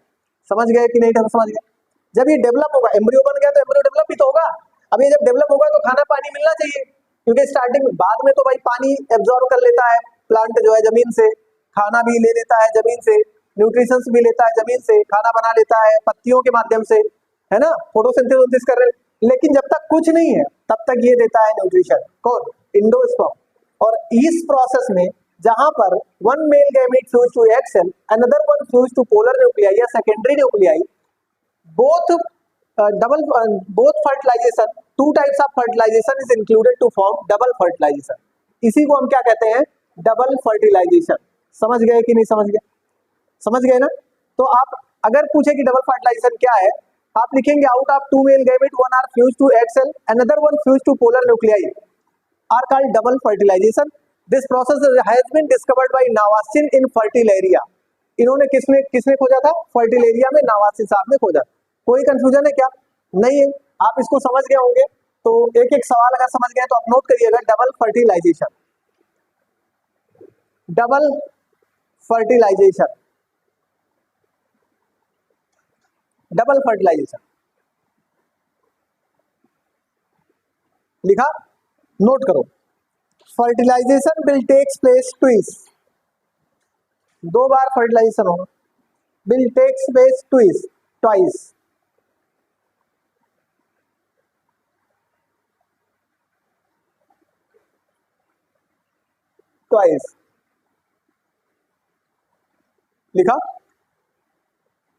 समझ गए कि नहीं? समझ गए? जब ये डेवलप होगा, एम्ब्रियो बन गया तो एम्ब्रियो डेवलप भी तो होगा। अब ये जब डेवलप होगा तो खाना पानी मिलना चाहिए, क्योंकि स्टार्टिंग में, बाद में तो भाई पानी एब्जॉर्ब कर लेता है प्लांट जो है जमीन से, खाना भी ले लेता है जमीन से, न्यूट्रिशंस भी लेता है जमीन से, खाना बना लेता है पत्तियों के माध्यम से, है ना, फोटोसिंथेसिस कर रहे। लेकिन जब तक कुछ नहीं है तब तक ये देता है न्यूट्रिशन, कौन? इंडोस्पर्म। और इस प्रोसेस में जहां पर one male gamete fuse to egg cell, another one fuse to polar nuclei या secondary nuclei, both both fertilization, two types of fertilization is included to form double fertilization। इसी को हम क्या कहते हैं? Double fertilization. समझ गए कि नहीं समझ गए? समझ गए ना? तो आप अगर पूछे कि डबल फर्टिलाइजेशन क्या है, आप लिखेंगे out of two male gamete one are fuse to egg cell, another one fuse to polar nuclei are called double fertilisation. This process has been discovered by Nawaschin in fritillaria. इन्होंने किसने खोजा था? फर्टिलेरिया में नावासिन साहब ने खोजा। कोई कंफ्यूजन है क्या? नहीं है? आप इसको समझ गए होंगे, तो एक एक सवाल अगर समझ गए तो आप नोट करिएगा। Double fertilization, double fertilization, double fertilization लिखा? नोट करो। Fertilization will takes place twice, दो बार फर्टिलाइजेशन होगा। Will takes place twice, twice. Twice लिखा?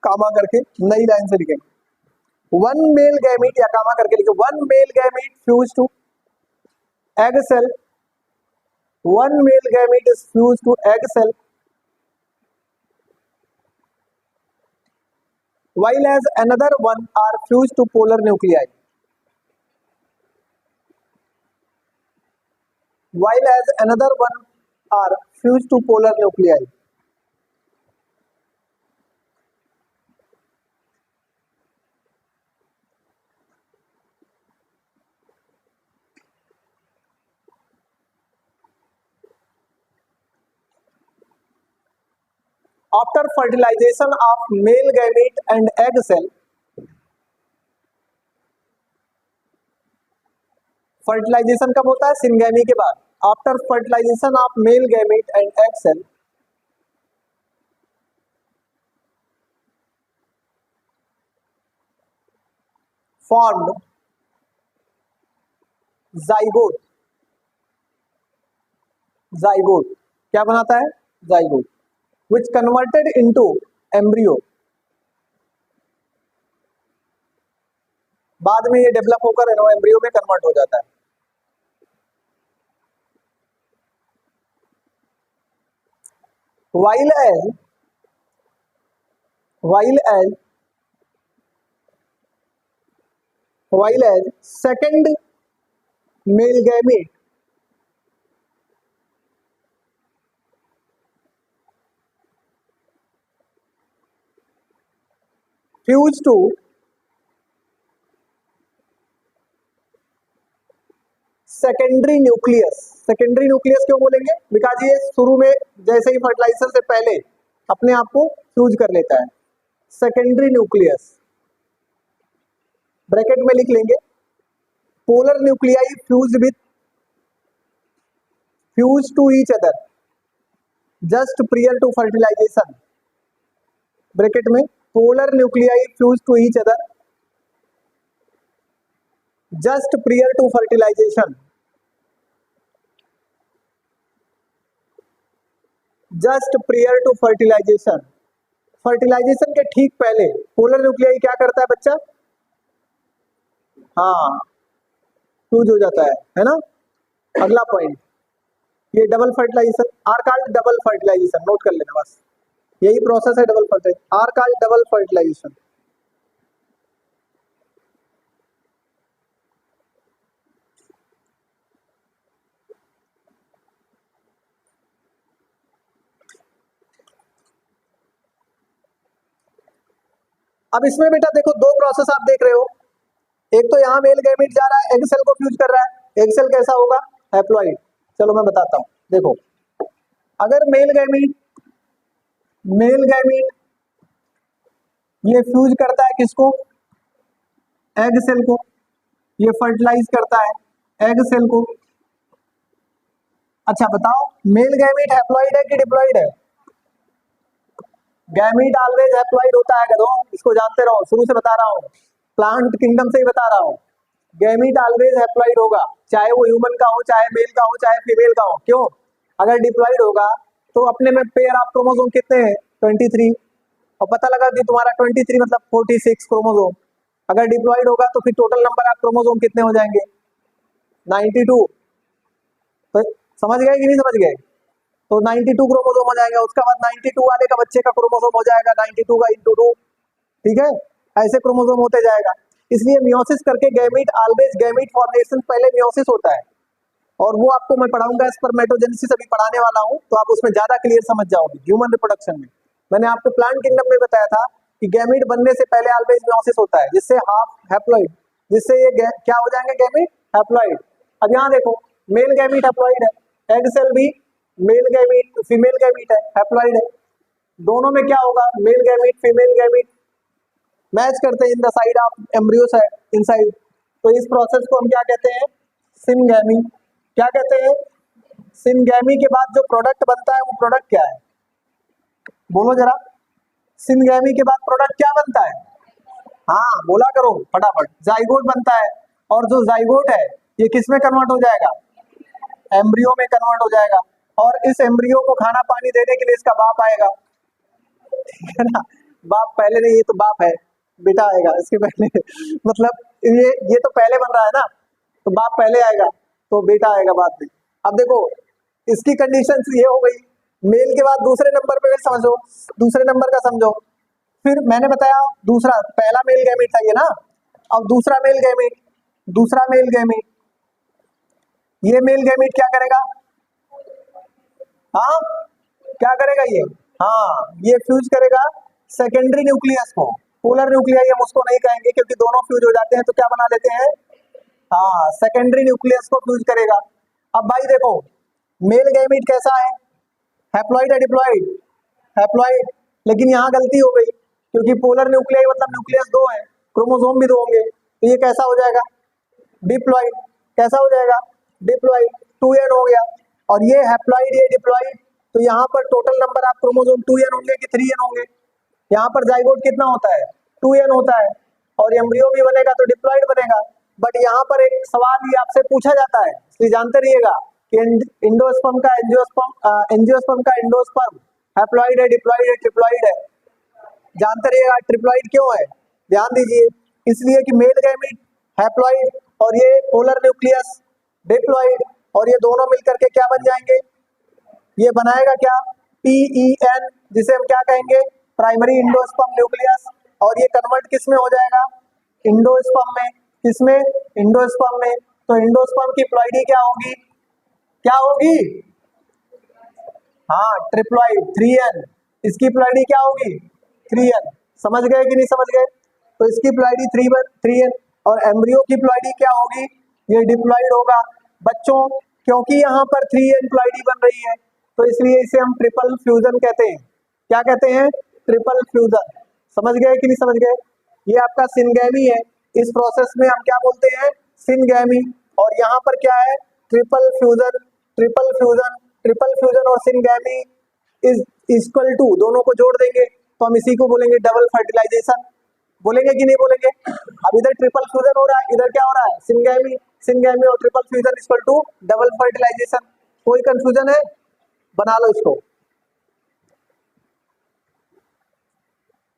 कामा करके नई लाइन से लिखेंगे। वन मेल गैमीट, या कामा करके लिखे, one male gamete fuse to egg cell, one male gamete is fuse to egg cell, while as another one are fused to polar nuclei, while as another one are fused to polar nuclei। After fertilization of male gamete and egg cell, fertilization कब होता है? Syngamy के बाद। After fertilization of male gamete and egg cell, formed zygote, zygote क्या बनाता है? Zygote which converted into embryo, बाद में ये डेवलप होकर एम्ब्रियो में कन्वर्ट हो जाता है। while as second male gamete fuse to secondary nucleus. Secondary nucleus क्यों बोलेंगे? बिकॉज ये शुरू में जैसे ही फर्टिलाइजेशन से पहले अपने आप को फ्यूज कर लेता है। सेकेंडरी न्यूक्लियस ब्रैकेट में लिख लेंगे, polar nuclei fuse to each other just prior to fertilisation, bracket में polar nuclei fuse to each other just prior to fertilisation, just prior to fertilisation. Fertilisation के ठीक पहले पोलर न्यूक्लियाई क्या करता है बच्चा? हाँ, फ्यूज हो जाता है ना। अगला पॉइंट, ये double fertilization, are called double fertilization, note कर लेना बस, यही प्रोसेस है double fertilization, are called double fertilization. अब इसमें बेटा देखो दो प्रोसेस आप देख रहे हो, एक तो यहाँ मेल गैमीट जा रहा है, एग सेल को फ्यूज कर रहा है। एग सेल कैसा होगा? हैप्लॉइड। चलो मैं बताता हूँ, देखो अगर मेल गैमीट ये फ्यूज करता है किसको? एग सेल को। ये फर्टिलाइज करता है एग सेल को। अच्छा बताओ, मेल गैमीट हैप्लॉइड है कि डिप्लॉइड है? गैमीट ऑलवेज हैप्लॉइड होता है कदों, इसको जानते रहो, शुरू से बता रहा हूँ, प्लांट किंगडम से ही बता रहा हूँ। गैमीट ऑलवेज हैप्लॉइड होगा, चाहे वो ह्यूमन का हो, चाहे मेल का हो, चाहे फीमेल का हो। क्यों? अगर डिप्लॉइड होगा तो अपने में पेयर ऑफ क्रोमोसोम कितने हैं? 23, और पता लगा कि तुम्हारा 23 मतलब 46 क्रोमोसोम। अगर डिप्लॉइड होगा तो फिर टोटल नंबर ऑफ क्रोमोसोम कितने हो जाएंगे? 92। तो समझ गए कि नहीं समझ गए? तो 92 क्रोमोसोम हो जाएगा, उसका बाद 92 वाले का बच्चे का क्रोमोसोम हो जाएगा 92 का इंटू 2, ठीक है, ऐसे क्रोमोसोम होते जाएगा। इसलिए मियोसिस करके गैमीट ऑलवेज, गैमीट फॉर्मेशन पहले मियोसिस होता है, और वो आपको मैं पढ़ाऊंगा, स्पर्मेटोजेनेसिस अभी पढ़ाने वाला हूँ, तो आप उसमें ज्यादा क्लियर समझ जाओगे। ह्यूमन रिप्रोडक्शन में मैंने आपको प्लांट किंगडम में बताया था कि गैमीट बनने से पहले ऑलवेज मियोसिस होता है, जिससे हाफ हैप्लॉइड, जिससे ये क्या हो जाएंगे? Gamete haploid. अब यहाँ देखो, मेल गैमीट हैप्लॉइड है, एग सेल भी मेल गैमीट, फीमेल गैमीट है, हैप्लॉइड है। दोनों में क्या होगा? Male gamete female gamete match करते हैं in the side of embryo side inside. तो इस प्रोसेस को हम क्या कहते हैं? सिनगैमी। क्या कहते हैं? सिनगैमी के बाद जो प्रोडक्ट बनता है वो प्रोडक्ट क्या है? बोलो जरा, सिनगैमी के बाद प्रोडक्ट क्या बनता है? हाँ बोला करो फटाफट। जाइगोट बनता है, और जो जाइगोट है ये किस में कन्वर्ट हो जाएगा? एम्ब्रियो में कन्वर्ट हो जाएगा, और इस एम्ब्रियो को खाना पानी देने के लिए इसका बाप आएगा, ठीक है ना। बाप पहले नहीं, ये तो बाप है, बेटा आएगा इसके पहले मतलब ये तो पहले बन रहा है ना, तो बाप पहले आएगा तो बेटा आएगा बाद में। अब देखो इसकी कंडीशन ये हो गई, मेल के बाद दूसरे नंबर पे समझो, दूसरे नंबर का समझो। फिर मैंने बताया दूसरा, पहला मेल गैमीट था ये ना, अब दूसरा मेल गैमीट, दूसरा मेल गैमीट, ये मेल गैमीट क्या करेगा? हाँ क्या करेगा ये? हाँ ये फ्यूज करेगा सेकेंडरी न्यूक्लियस को। पोलर न्यूक्लियाई हम उसको नहीं कहेंगे क्योंकि दोनों फ्यूज हो जाते हैं, तो क्या बना लेते हैं? हाँ सेकेंडरी न्यूक्लियस को फ्यूज करेगा। अब भाई देखो मेल गैमीट कैसा है? हैप्लॉइड है डिप्लॉइड? हैप्लॉइड। लेकिन यहाँ गलती हो गई, क्योंकि पोलर न्यूक्लियाई मतलब न्यूक्लियस दो है, क्रोमोसोम भी दो होंगे, तो ये कैसा हो जाएगा? डिप्लॉइड। कैसा हो जाएगा? डिप्लॉइड। 2n हो गया, और ये हैप्लॉइड ये डिप्लॉइड, तो यहाँ पर total number of chromosome 2n होंगे कि 3n होंगे? यहाँ पर जाइगोट कितना होता है? 2n होता है, और एम्ब्रियो भी बनेगा तो डिप्लॉइड बनेगा। बट यहाँ पर एक सवाल ही आपसे पूछा जाता है, इसलिए जानते रहिएगा इंडोस्पर्म का एंजियोस्पर्म का इंडोस्पर्म, हैप्लॉइड है, डिप्लॉइड है, ट्रिप्लॉइड है। जानते रहिएगा ट्रिप्लॉइड क्यों है, ध्यान दीजिए, इसलिए कि मेल गैमीट हैप्लॉइड और ये पोलर न्यूक्लियस डिप्लॉइड, और ये दोनों मिलकर के क्या बन जाएंगे, ये बनाएगा क्या, PEN, जिसे हम क्या कहेंगे, प्राइमरी इंडोस्पर्म न्यूक्लियस, और ये कन्वर्ट किस में हो जाएगा, इंडोस्पर्म में। किसमें, इंडोस्पर्म में। तो इंडोस्पर्म की प्लॉइडी क्या होगी, क्या होगी, हाँ ट्रिप्लॉइड 3N, इसकी प्लॉइडी क्या होगी 3N। समझ गए कि नहीं समझ गए, तो इसकी प्लॉइडी 3N, और एम्ब्रियो की प्लॉइडी क्या होगी, ये डिप्लॉइड होगा बच्चों, क्योंकि यहाँ पर 3N प्लॉइडी बन रही है, तो इसलिए इसे हम ट्रिपल फ्यूजन कहते हैं। क्या कहते हैं, ट्रिपल फ्यूजन। समझ गए कि नहीं समझ गए, ये आपका सिनगैमी है, इस प्रोसेस में हम क्या बोलते हैं, सिनगैमी, और यहाँ पर क्या है, triple fusion. Triple fusion, triple fusion और सिनगैमी इज इक्वल टू, दोनों को जोड़ देंगे तो हम इसी को बोलेंगे डबल फर्टिलाइजेशन। बोलेंगे कि नहीं बोलेंगे, अब इधर ट्रिपल फ्यूजन हो रहा है, इधर क्या हो रहा है, सिनगैमी, सिनगैमी और triple fusion equal to double fertilization. कोई कंफ्यूजन है, बना लो इसको,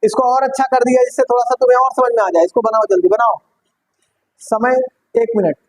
इसको और अच्छा कर दिया जिससे थोड़ा सा तुम्हें और समझ में आ जाए। इसको बनाओ, जल्दी बनाओ, समय 1 मिनट।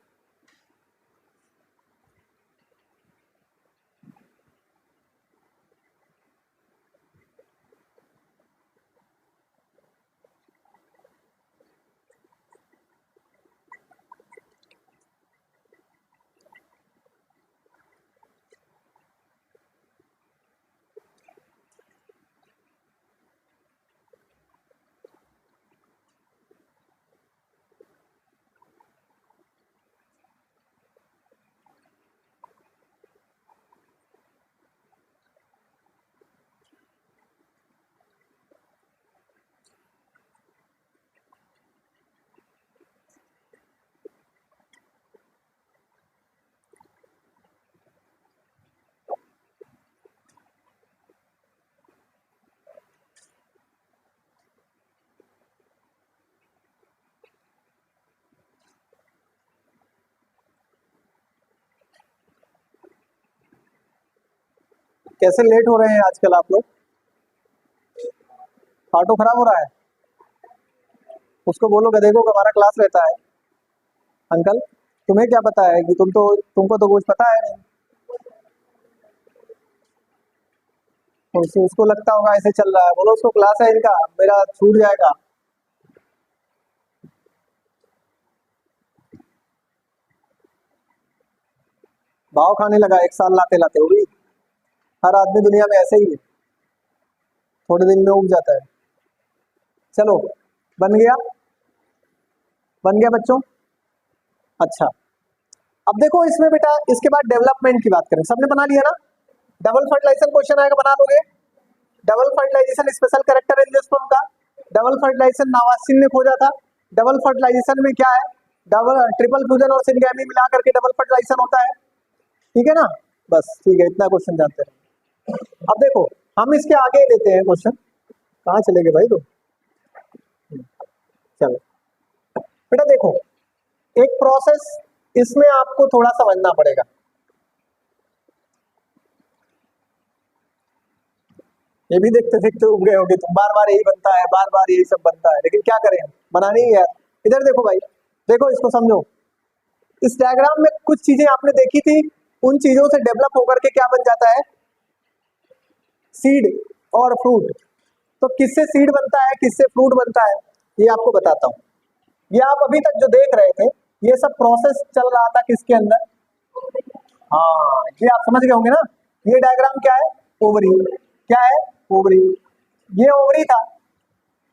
कैसे लेट हो रहे हैं आजकल आप लोग, ऑटो खराब हो रहा है, उसको बोलो गधे को हमारा क्लास रहता है। अंकल तुम्हें क्या पता है कि तुमको तो कुछ पता है नहीं, उसको लगता होगा ऐसे चल रहा है, बोलो उसको क्लास है इनका, मेरा छूट जाएगा। भाव खाने लगा 1 साल लाते लाते, हो गई। हर आदमी दुनिया में ऐसे ही है, थोड़े दिन में उग जाता है। चलो बन गया, बन गया बच्चों, अच्छा। अब देखो इसमें बेटा, इसके बाद डेवलपमेंट की बात करें, सबने बना लिया ना, डबल फर्टिलाइजेशन क्वेश्चन आएगा, बना लोगे। Double fertilization special character angiosperm का, डबल फर्टिलाइजेशन नावासिन ने खोजा था। डबल फर्टिलाइजेशन में क्या है, डबल ट्रिपल फ्यूजन और सिनगैमी मिला करके डबल फर्टिलाइजेशन होता है, ठीक है ना, बस ठीक है, इतना क्वेश्चन जानते हैं। अब देखो हम इसके आगे लेते हैं क्वेश्चन, कहाँ चले गए भाई तो, चलो बेटा देखो एक प्रोसेस, इसमें आपको थोड़ा समझना पड़ेगा। ये भी देखते देखते उग गए होगे तुम, बार बार यही बनता है, बार बार यही सब बनता है, लेकिन क्या करें, बनानी ही है यार। इधर देखो भाई, देखो इसको समझो, इस डायग्राम में कुछ चीजें आपने देखी थी, उन चीजों से डेवलप होकर के क्या बन जाता है, सीड और फ्रूट। तो किससे सीड बनता है, किससे फ्रूट बनता है, ये आपको बताता हूँ। ये आप अभी तक जो देख रहे थे, ये सब प्रोसेस चल रहा था किसके अंदर, हाँ ये आप समझ गए होंगे ना। ये डायग्राम क्या है, ओवरी, क्या है, ओवरी, ये ओवरी था।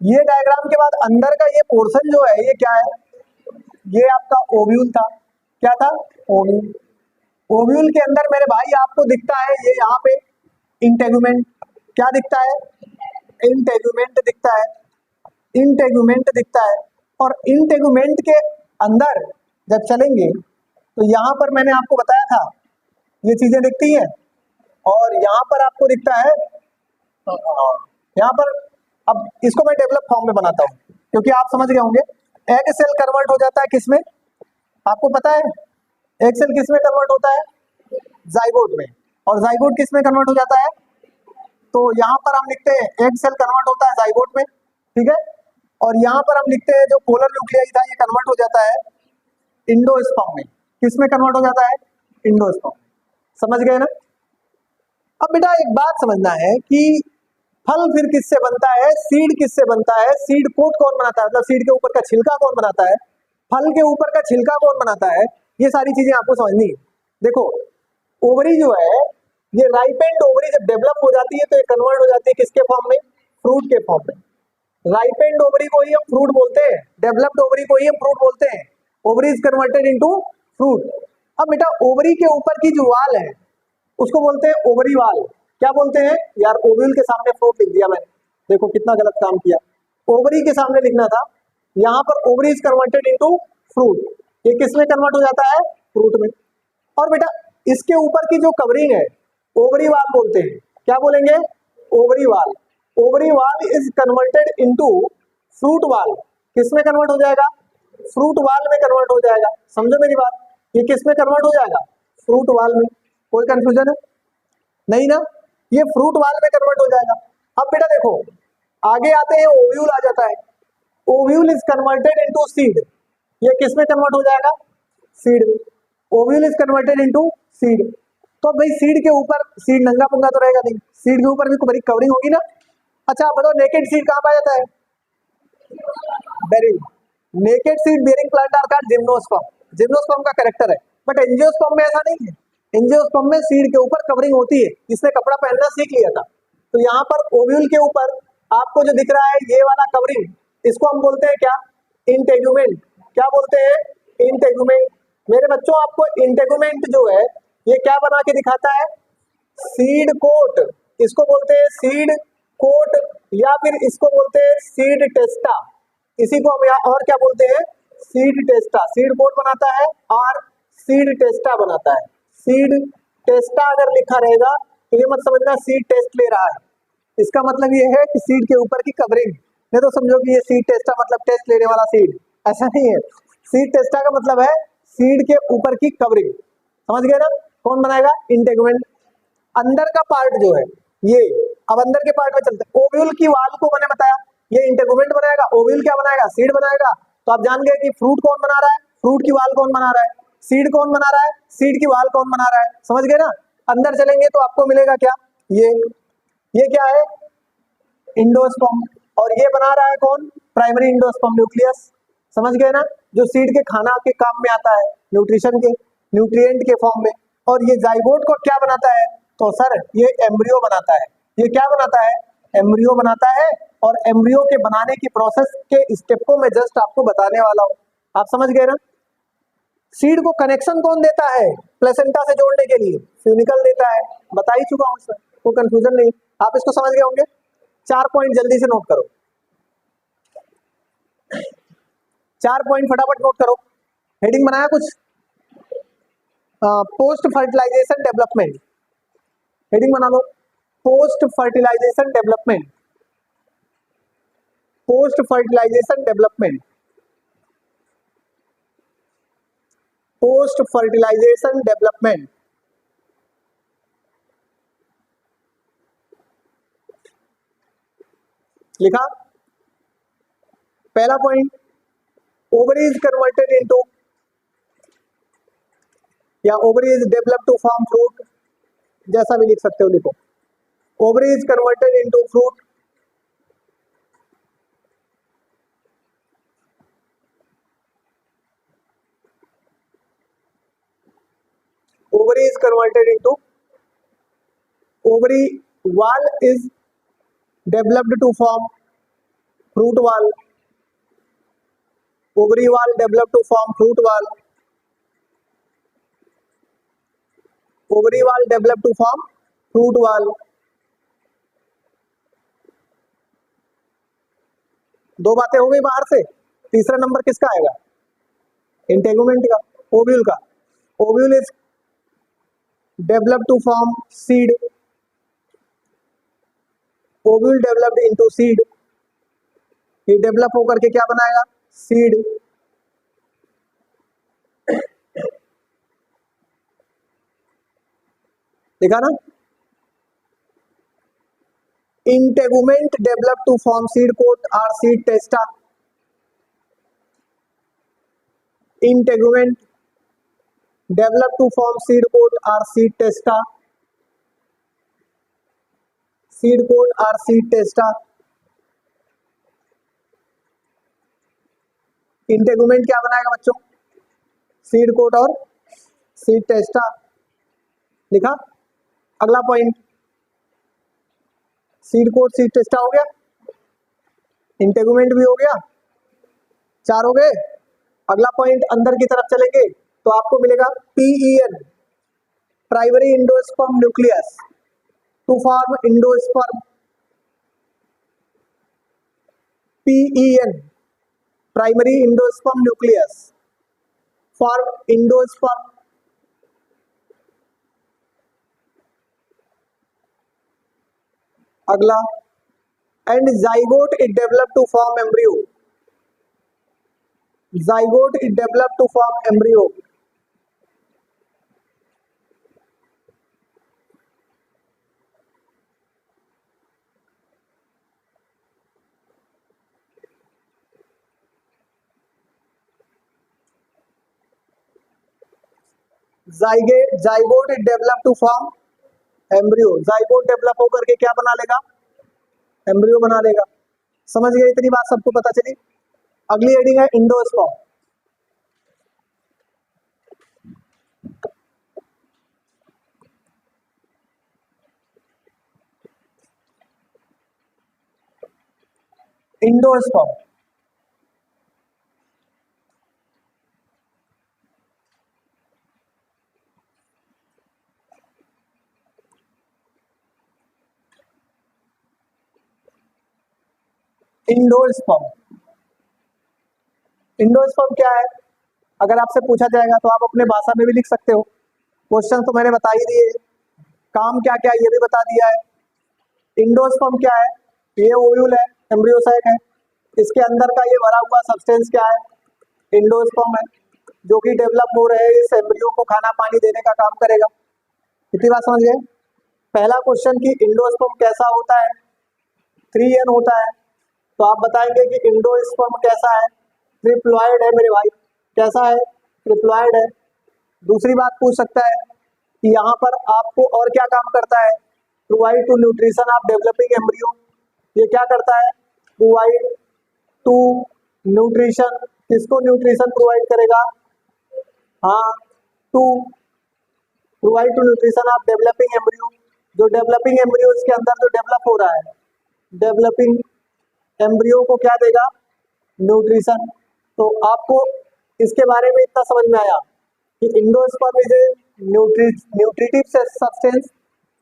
ये डायग्राम के बाद अंदर का ये पोर्शन जो है, ये क्या है, ये आपका ओव्यूल था। क्या था, ओव्यूल। ओव्यूल के अंदर मेरे भाई आपको दिखता है ये यहाँ पे इंटेगुमेंट, क्या दिखता है, इंटेगुमेंट दिखता है, इंटेगुमेंट दिखता है। और इंटेगुमेंट के अंदर जब चलेंगे तो यहाँ पर मैंने आपको बताया था ये चीजें दिखती हैं, और यहाँ पर आपको दिखता है, यहाँ पर। अब इसको मैं डेवलप फॉर्म में बनाता हूँ, क्योंकि आप समझ गए होंगे। एग सेल कन्वर्ट हो जाता है किसमें, आपको पता है एग सेल किसमें कन्वर्ट होता है, जाइगोट में, और जाइगोट किस में कन्वर्ट हो जाता है, तो यहाँ पर हम लिखते हैं एग सेल कन्वर्ट होता है जाइगोट में, ठीक है, और यहाँ पर हम लिखते हैं जो पोलर न्यूक्लियाई था ये कन्वर्ट हो जाता है इंडोस्पर्म में। किस में कन्वर्ट हो जाता है, इंडोस्पर्म। समझ गए ना। अब बेटा एक बात समझना है कि फल फिर किससे बनता है, सीड किससे बनता है, सीड कोट कौन बनाता है, मतलब सीड के ऊपर का छिलका कौन बनाता है, फल के ऊपर का छिलका कौन बनाता है, ये सारी चीजें आपको समझनी है। देखो ओवरी जो है ये राइपेंड ओवरी जब डेवलप हो जाती है तो ये कन्वर्ट हो जाती है किसके फॉर्म में, फ्रूट के फॉर्म में। राइपेंड ओवरी को ही हम फ्रूट बोलते हैं, डेवलप्ड ओवरी को ही हम फ्रूट बोलते हैं। Ovary is converted into fruit. अब बेटा ओवरी के ऊपर की जो वाल है उसको बोलते हैं ओवरी वाल। क्या बोलते हैं यार, ओव्यूल के सामने फ्रूट लिख दिया मैंने, देखो कितना गलत काम किया, ओवरी के सामने लिखना था, यहाँ पर ovary is converted into fruit. ये किस में कन्वर्ट हो जाता है, फ्रूट में। और बेटा इसके ऊपर की जो कवरिंग है ओवरी वाल बोलते हैं, क्या बोलेंगे, ओवरी वाल। ओवरी वाल इज कन्वर्टेड इनटू फ्रूट वाल। किस में कन्वर्ट हो जाएगा, फ्रूट वाल में कन्वर्ट हो जाएगा। समझो मेरी बात, ये किस में कन्वर्ट हो जाएगा, फ्रूट वाल में। कोई कंफ्यूजन है नहीं ना, ये फ्रूट वाल में कन्वर्ट हो जाएगा। अब बेटा देखो आगे आते हैं, ओव्यूल आ जाता है, ovule is converted into seed. ये किस में कन्वर्ट हो जाएगा, सीड में। Ovule is converted into seed. तो भाई सीड के ऊपर, सीड नंगा पुंगा तो रहेगा नहीं, सीड के ऊपर भी बड़ी कवरिंग होगी ना। अच्छा आप बताओ नेकेड सीड कहाँ पाया जाता है, bearing. Naked seed bearing plant are called gymnosperm. Gymnosperm का कैरेक्टर है, बट एंजियोस्पर्म में ऐसा नहीं है। एंजियोस्पर्म में सीड के ऊपर कवरिंग होती है, इसने कपड़ा पहनना सीख लिया था। तो यहाँ पर ओव्यूल के ऊपर आपको जो दिख रहा है ये वाला कवरिंग, इसको हम बोलते हैं क्या, इंटेगुमेंट। क्या बोलते हैं, इंटेगुमेंट। मेरे बच्चों आपको इंटेगुमेंट जो है ये क्या बना के दिखाता है, सीड कोट। इसको बोलते हैं सीड कोट, या फिर इसको बोलते हैं सीड टेस्टा। इसी को हम यहाँ और क्या बोलते हैं, सीड टेस्टा। सीड कोट बनाता है और सीड टेस्टा बनाता है। सीड टेस्टा अगर लिखा रहेगा तो ये मत समझना सीड टेस्ट ले रहा है, इसका मतलब ये है कि सीड के ऊपर की कवरिंग। नहीं तो समझो कि ये सीड टेस्टा मतलब टेस्ट लेने वाला सीड, ऐसा नहीं है। सीड टेस्टा का मतलब है सीड के ऊपर की कवरिंग। समझ गए ना, कौन बनाएगा, इंटेगुमेंट। अंदर का पार्ट जो है ये, अब अंदर के पार्ट में चलते हैं। ओव्यूल की वाल को मैंने बताया ये इंटेगुमेंट बनाएगा, ओव्यूल क्या बनाएगा, सीड बनाएगा। तो आप जान गए कि फ्रूट कौन बना रहा है, फ्रूट की वाल कौन बना रहा है, सीड कौन बना रहा है, सीड की वाल कौन बना रहा है। समझ गए ना। अंदर चलेंगे तो आपको मिलेगा क्या, ये क्या है, इंडोस्पर्म। और ये बना रहा है कौन, प्राइमरी इंडोस्पर्म न्यूक्लियस। समझ गए ना, जो सीड के खाना के काम में आता है, न्यूट्रिशन के, न्यूट्रिएंट के फॉर्म में। और ये जाइगोट को क्या बनाता है, तो सर ये एम्ब्रियो बनाता है। ये क्या बनाता है, एम्ब्रियो बनाता है। और एम्ब्रियो के बनाने की प्रोसेस के स्टेप को मैं जस्ट आपको बताने वाला हूं, आप समझ गए ना। सीड को कनेक्शन कौन देता है, प्लेसेंटा से जोड़ने के लिए फ्यूनिकल देता है, बता ही चुका हूं इसमें, कोई कंफ्यूजन नहीं, आप इसको समझ गए होंगे। 4 पॉइंट जल्दी से नोट करो, 4 पॉइंट फटाफट नोट करो। हेडिंग बनाया कुछ, पोस्ट फर्टिलाइजेशन डेवलपमेंट, हेडिंग बना लो, post fertilisation development, post fertilisation development, post fertilisation development. लिखा, पहला point, ovary is converted into, या ovary is developed to form fruit, जैसा भी लिख सकते हो लिखो। Ovary is converted into fruit, ovary is converted into, ovary wall is developed to form fruit wall, ovary wall developed to form fruit wall, ovary wall developed to form fruit wall। दो बातें हो गई बाहर से, तीसरा number किसका आएगा, integument का, ओव्यूल का। Ovule is developed to form seed, ovule developed into seed, ये डेवलप होकर के क्या बनाएगा, सीड। देखा ना, integument develop to form seed coat or seed testa, integument develop to form seed coat or seed testa, seed coat or seed testa. Integument क्या बनाएगा बच्चों, सीड कोट और सीड टेस्टा, लिखा। अगला point, seed coat seed testa हो गया, integument भी हो गया, 4 हो गए। अगला पॉइंट अंदर की तरफ चलेंगे तो आपको मिलेगा PEN, primary endosperm nucleus to form endosperm, PEN, primary endosperm nucleus form endosperm. अगला, and zygote it develop to form embryo, zygote it develop to form embryo. Zygote it develop to form embryo, zygote develop होकर के क्या बना लेगा, embryo बना लेगा। समझ गए, इतनी बात सबको पता चली। अगली हेडिंग है इंडोस्पर्म। इंडोस्पर्म, इंडोस्पर्म, इंडोस्पर्म क्या है, अगर आपसे पूछा जाएगा तो आप अपने भाषा में भी लिख सकते हो। क्वेश्चन तो मैंने बता ही दिए, काम क्या क्या ये भी बता दिया है। इंडोस्पर्म क्या है, ये ओव्यूल है, एम्ब्रियो सैक है, इसके अंदर का ये भरा हुआ सब्सटेंस क्या है, इंडोस्पर्म है, जो कि डेवलप हो रहे इस एम्ब्रियो को खाना पानी देने का काम करेगा। इतनी बात समझ गए। पहला क्वेश्चन कि इंडोस्पर्म कैसा होता है, 3N होता है, तो आप बताएंगे कि इंडोस्पर्म कैसा है, ट्रिप्लॉइड है मेरे भाई, कैसा है, ट्रिप्लॉइड है। दूसरी बात पूछ सकता है कि यहाँ पर आपको और क्या काम करता है, provide to nutrition of developing embryo, ये क्या करता है, प्रोवाइड टू न्यूट्रिशन, किसको न्यूट्रिशन प्रोवाइड करेगा, हाँ, to provide to nutrition of developing embryo, जो डेवलपिंग एम्ब्रियो इसके अंदर जो डेवलप हो रहा है, डेवलपिंग एम्ब्रियो को क्या देगा, न्यूट्रिशन। तो आपको इसके बारे में इतना समझ में आया कि endosperm is a nutritive substance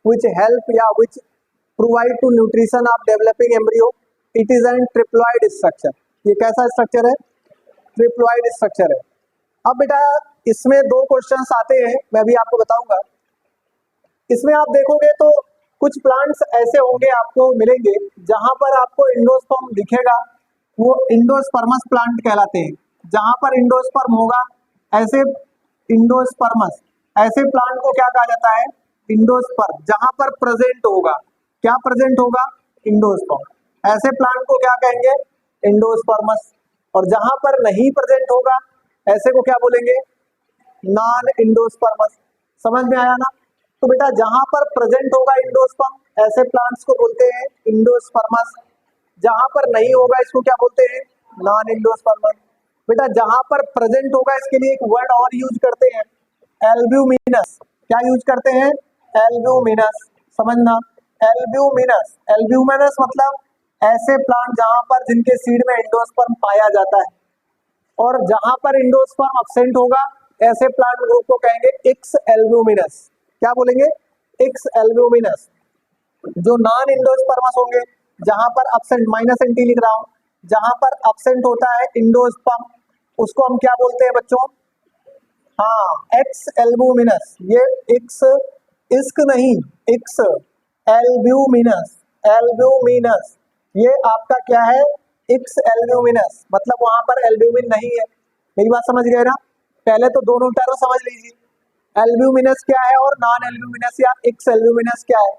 which help या which provide to nutrition of developing embryo, it is an triploid structure। ये कैसा स्ट्रक्चर है, ट्रिप्लॉइड स्ट्रक्चर है। अब बेटा इसमें 2 क्वेश्चंस आते हैं, मैं भी आपको बताऊंगा। इसमें आप देखोगे तो कुछ प्लांट्स ऐसे होंगे आपको मिलेंगे जहां पर आपको इंडोस्पर्म दिखेगा, वो इंडोस्पर्मस प्लांट कहलाते हैं। जहां पर इंडोस्पर्म होगा, ऐसे इंडोस्पर्मस, ऐसे प्लांट को क्या कहा जाता है, इंडोस्पर्म। जहां पर प्रेजेंट होगा, क्या प्रेजेंट होगा, इंडोस्पर्म, ऐसे प्लांट को क्या कहेंगे, इंडोस्पर्मस। और जहां पर नहीं प्रेजेंट होगा, ऐसे को क्या बोलेंगे, नॉन इंडोस्पर्मस। समझ में आया ना। तो बेटा जहां पर प्रेजेंट होगा इंडोस्पर्म, ऐसे प्लांट्स को बोलते हैं इंडोस्पर्मस। जहां पर नहीं होगा इसको क्या बोलते हैं, नॉन इंडोस्पर्मस। बेटा जहां पर प्रेजेंट होगा इसके लिए एक वर्ड और यूज करते हैं, एल्ब्यूमिनस। क्या यूज करते हैं, एल्ब्यूमिनस। समझना, एल्ब्यूमिनस, एल्ब्यूमिनस मतलब ऐसे प्लांट जहां पर जिनके सीड में इंडोस्पर्म पाया जाता है। और जहां पर इंडोस्पर्म अब्सेंट होगा, ऐसे प्लांट ग्रुप को कहेंगे इक्स एल्ब्यूमिनस। क्या बोलेंगे, इक्स एल्ब्यूमिनस। जो नॉन इंडोस्पर्मस होंगे, जहां पर अब्सेंट, माइनस एंटी लिख रहा हूं, जहां पर अब्सेंट होता है इंडोस्पर्म, उसको हम क्या बोलते हैं बच्चों, हाँ, एक्स एल्ब्यूमिनस। ये इक्स, इस्क नहीं, इक्स एल्ब्यूमिनस, एल्ब्यूमिनस ये आपका क्या है, इक्स एल्ब्यूमिनस, मतलब वहां पर एल्ब्यूमिन नहीं है। मेरी बात समझ गए ना। पहले तो दोनों टर्म समझ लीजिए, एल्ब्यूमिनस क्या है और नॉन एल्ब्यूमिनस या एक्स एल्ब्यूमिनस क्या है?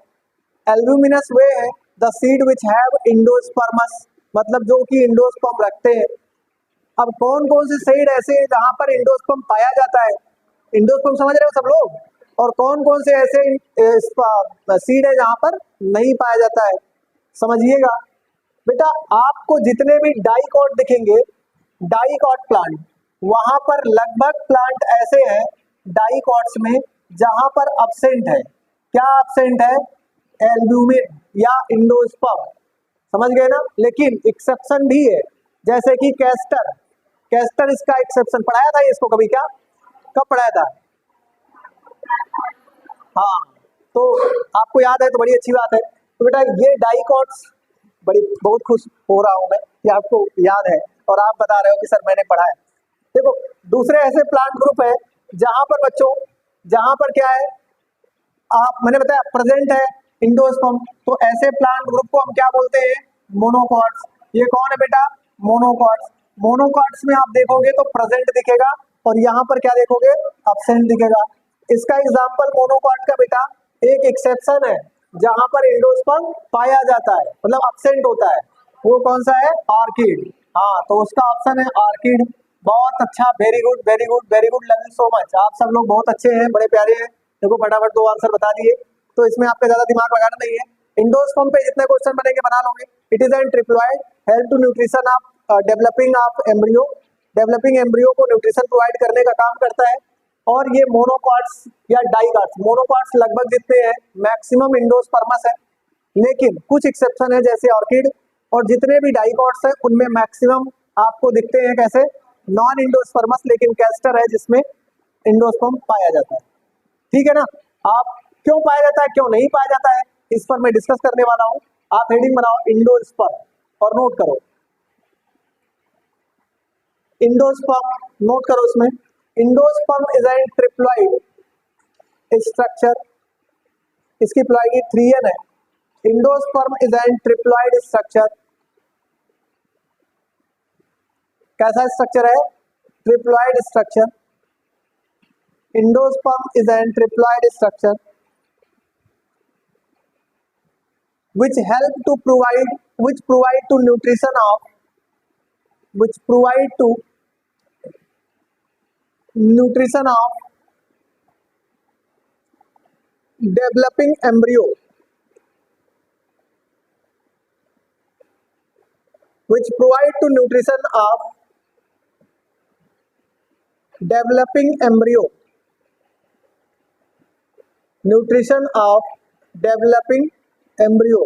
एल्ब्यूमिनस वे है द सीड विच हैव इंडोस्पर्मस, मतलब जो कि इंडोस्पर्म रखते हैं। अब कौन कौन से सीड ऐसे हैं जहां पर इंडोस्पर्म पाया जाता है? इंडोस्पर्म समझ रहे हो सब लोग? और कौन कौन से ऐसे सीड है जहां पर नहीं पाया जाता है? समझिएगा बेटा, आपको जितने भी डाइकॉट दिखेंगे, डाइकॉट प्लांट, वहां पर लगभग प्लांट ऐसे हैं डाइकॉट्स में जहां पर अब्सेंट है। क्या अब्सेंट है? एल्ब्यूमिन या इंडोस्पर्म, समझ गए ना? लेकिन एक्सेप्शन भी है, जैसे कि कैस्टर, कैस्टर इसका एक्सेप्शन। पढ़ाया था इसको कभी क्या? कब पढ़ाया था? हाँ, तो आपको याद है तो बड़ी अच्छी बात है। तो बेटा ये डाइकॉट्स, बड़ी बहुत खुश हो रहा हूं मैं कि आपको याद है और आप बता रहे हो कि सर मैंने पढ़ा है। देखो दूसरे ऐसे प्लांट ग्रुप है जहां पर बच्चों, जहां पर क्या है, आप मैंने बताया प्रेजेंट है इंडोस्पर्म, तो ऐसे प्लांट ग्रुप को हम क्या बोलते हैं? मोनोकॉट्स। ये कौन है बेटा? मोनोकॉट्स। मोनोकॉट्स में आप देखोगे तो प्रेजेंट दिखेगा और यहाँ पर क्या देखोगे? अब्सेंट दिखेगा। इसका एग्जाम्पल मोनोकॉट का बेटा एक एक्सेप्शन है जहां पर इंडोस्पर्म पाया जाता है, मतलब अब्सेंट होता है। वो कौन सा है? ऑर्किड। हाँ, तो उसका ऑप्शन है ऑर्किड। बहुत अच्छा, very good very good very good, love you so much. आप सब लोग बहुत अच्छे हैं, बड़े प्यारे हैं। देखो फटाफट 2 आंसर बता दिए, तो इसमें आपका ज्यादा दिमाग लगाना नहीं है। इंडोस्पर्म पे जितने क्वेश्चन बनेंगे बना लोगे। It is an triploid, help to nutrition of developing of embryo, developing embryo को न्यूट्रिशन प्रोवाइड करने का काम करता है। और ये मोनोकॉट्स या डाइकॉट्स, मोनोकॉट्स लगभग जितने हैं मैक्सिमम इंडोस्पर्मस है, लेकिन कुछ एक्सेप्शन है जैसे ऑर्किड, और जितने भी डाइकॉट्स हैं उनमें मैक्सिमम आपको दिखते हैं कैसे? नॉन इंडोस्पर्मस, लेकिन कैस्टर है जिसमें इंडोस्पर्म पाया जाता है। ठीक है ना? आप क्यों पाया जाता है, क्यों नहीं पाया जाता है, इस पर मैं डिस्कस करने वाला हूं। आप हेडिंग बनाओ इंडोस्पर्म और नोट करो इंडोस्पर्म, नोट करो उसमें। Endosperm is an triploid structure, इसकी प्लॉइडी 3n है। Endosperm is an triploid structure. कैसा स्ट्रक्चर है? Triploid structure. Endosperm is an triploid structure which help to provide, which provide to nutrition of, which provide to nutrition of developing embryo, which provide to nutrition of developing embryo, nutrition of developing embryo।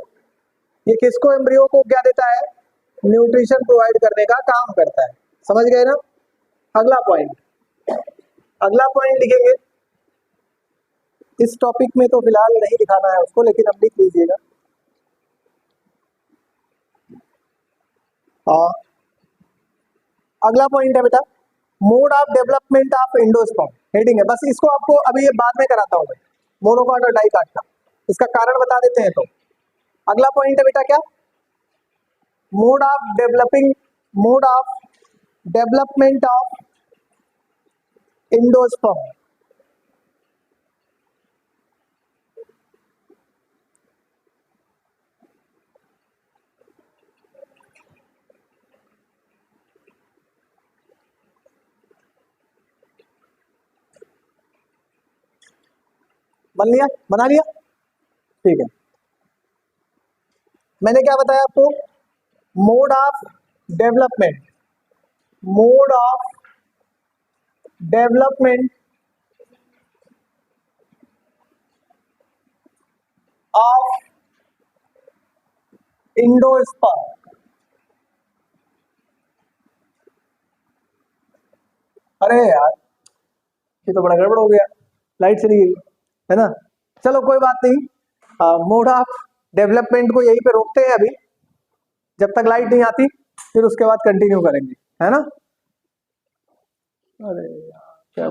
ये किसको, embryo को क्या देता है? Nutrition provide करने का काम करता है। समझ गए ना? अगला पॉइंट, अगला पॉइंट लिखेंगे। इस टॉपिक में तो फिलहाल नहीं दिखाना है उसको, लेकिन अब लिख लीजिएगा। अगला पॉइंट है बेटा mode of development of endosperm, heading है। बस इसको आपको अभी ये बाद में कराता हूं मैं, मोनोकॉट और डाइकॉट का, इसका कारण बता देते हैं। तो अगला पॉइंट है बेटा क्या? Mode of developing, mode of development of endosperm. बन लिया, बना लिया? ठीक है। मैंने क्या बताया आपको? Mode of development, mode of development of endosperm. अरे यार ये तो बड़ा गड़बड़ हो गया, लाइट चली गई है ना। चलो कोई बात नहीं, मोड ऑफ डेवलपमेंट को यहीं पे रोकते हैं अभी, जब तक लाइट नहीं आती, फिर उसके बाद कंटिन्यू करेंगे, है ना। अरे यार क्या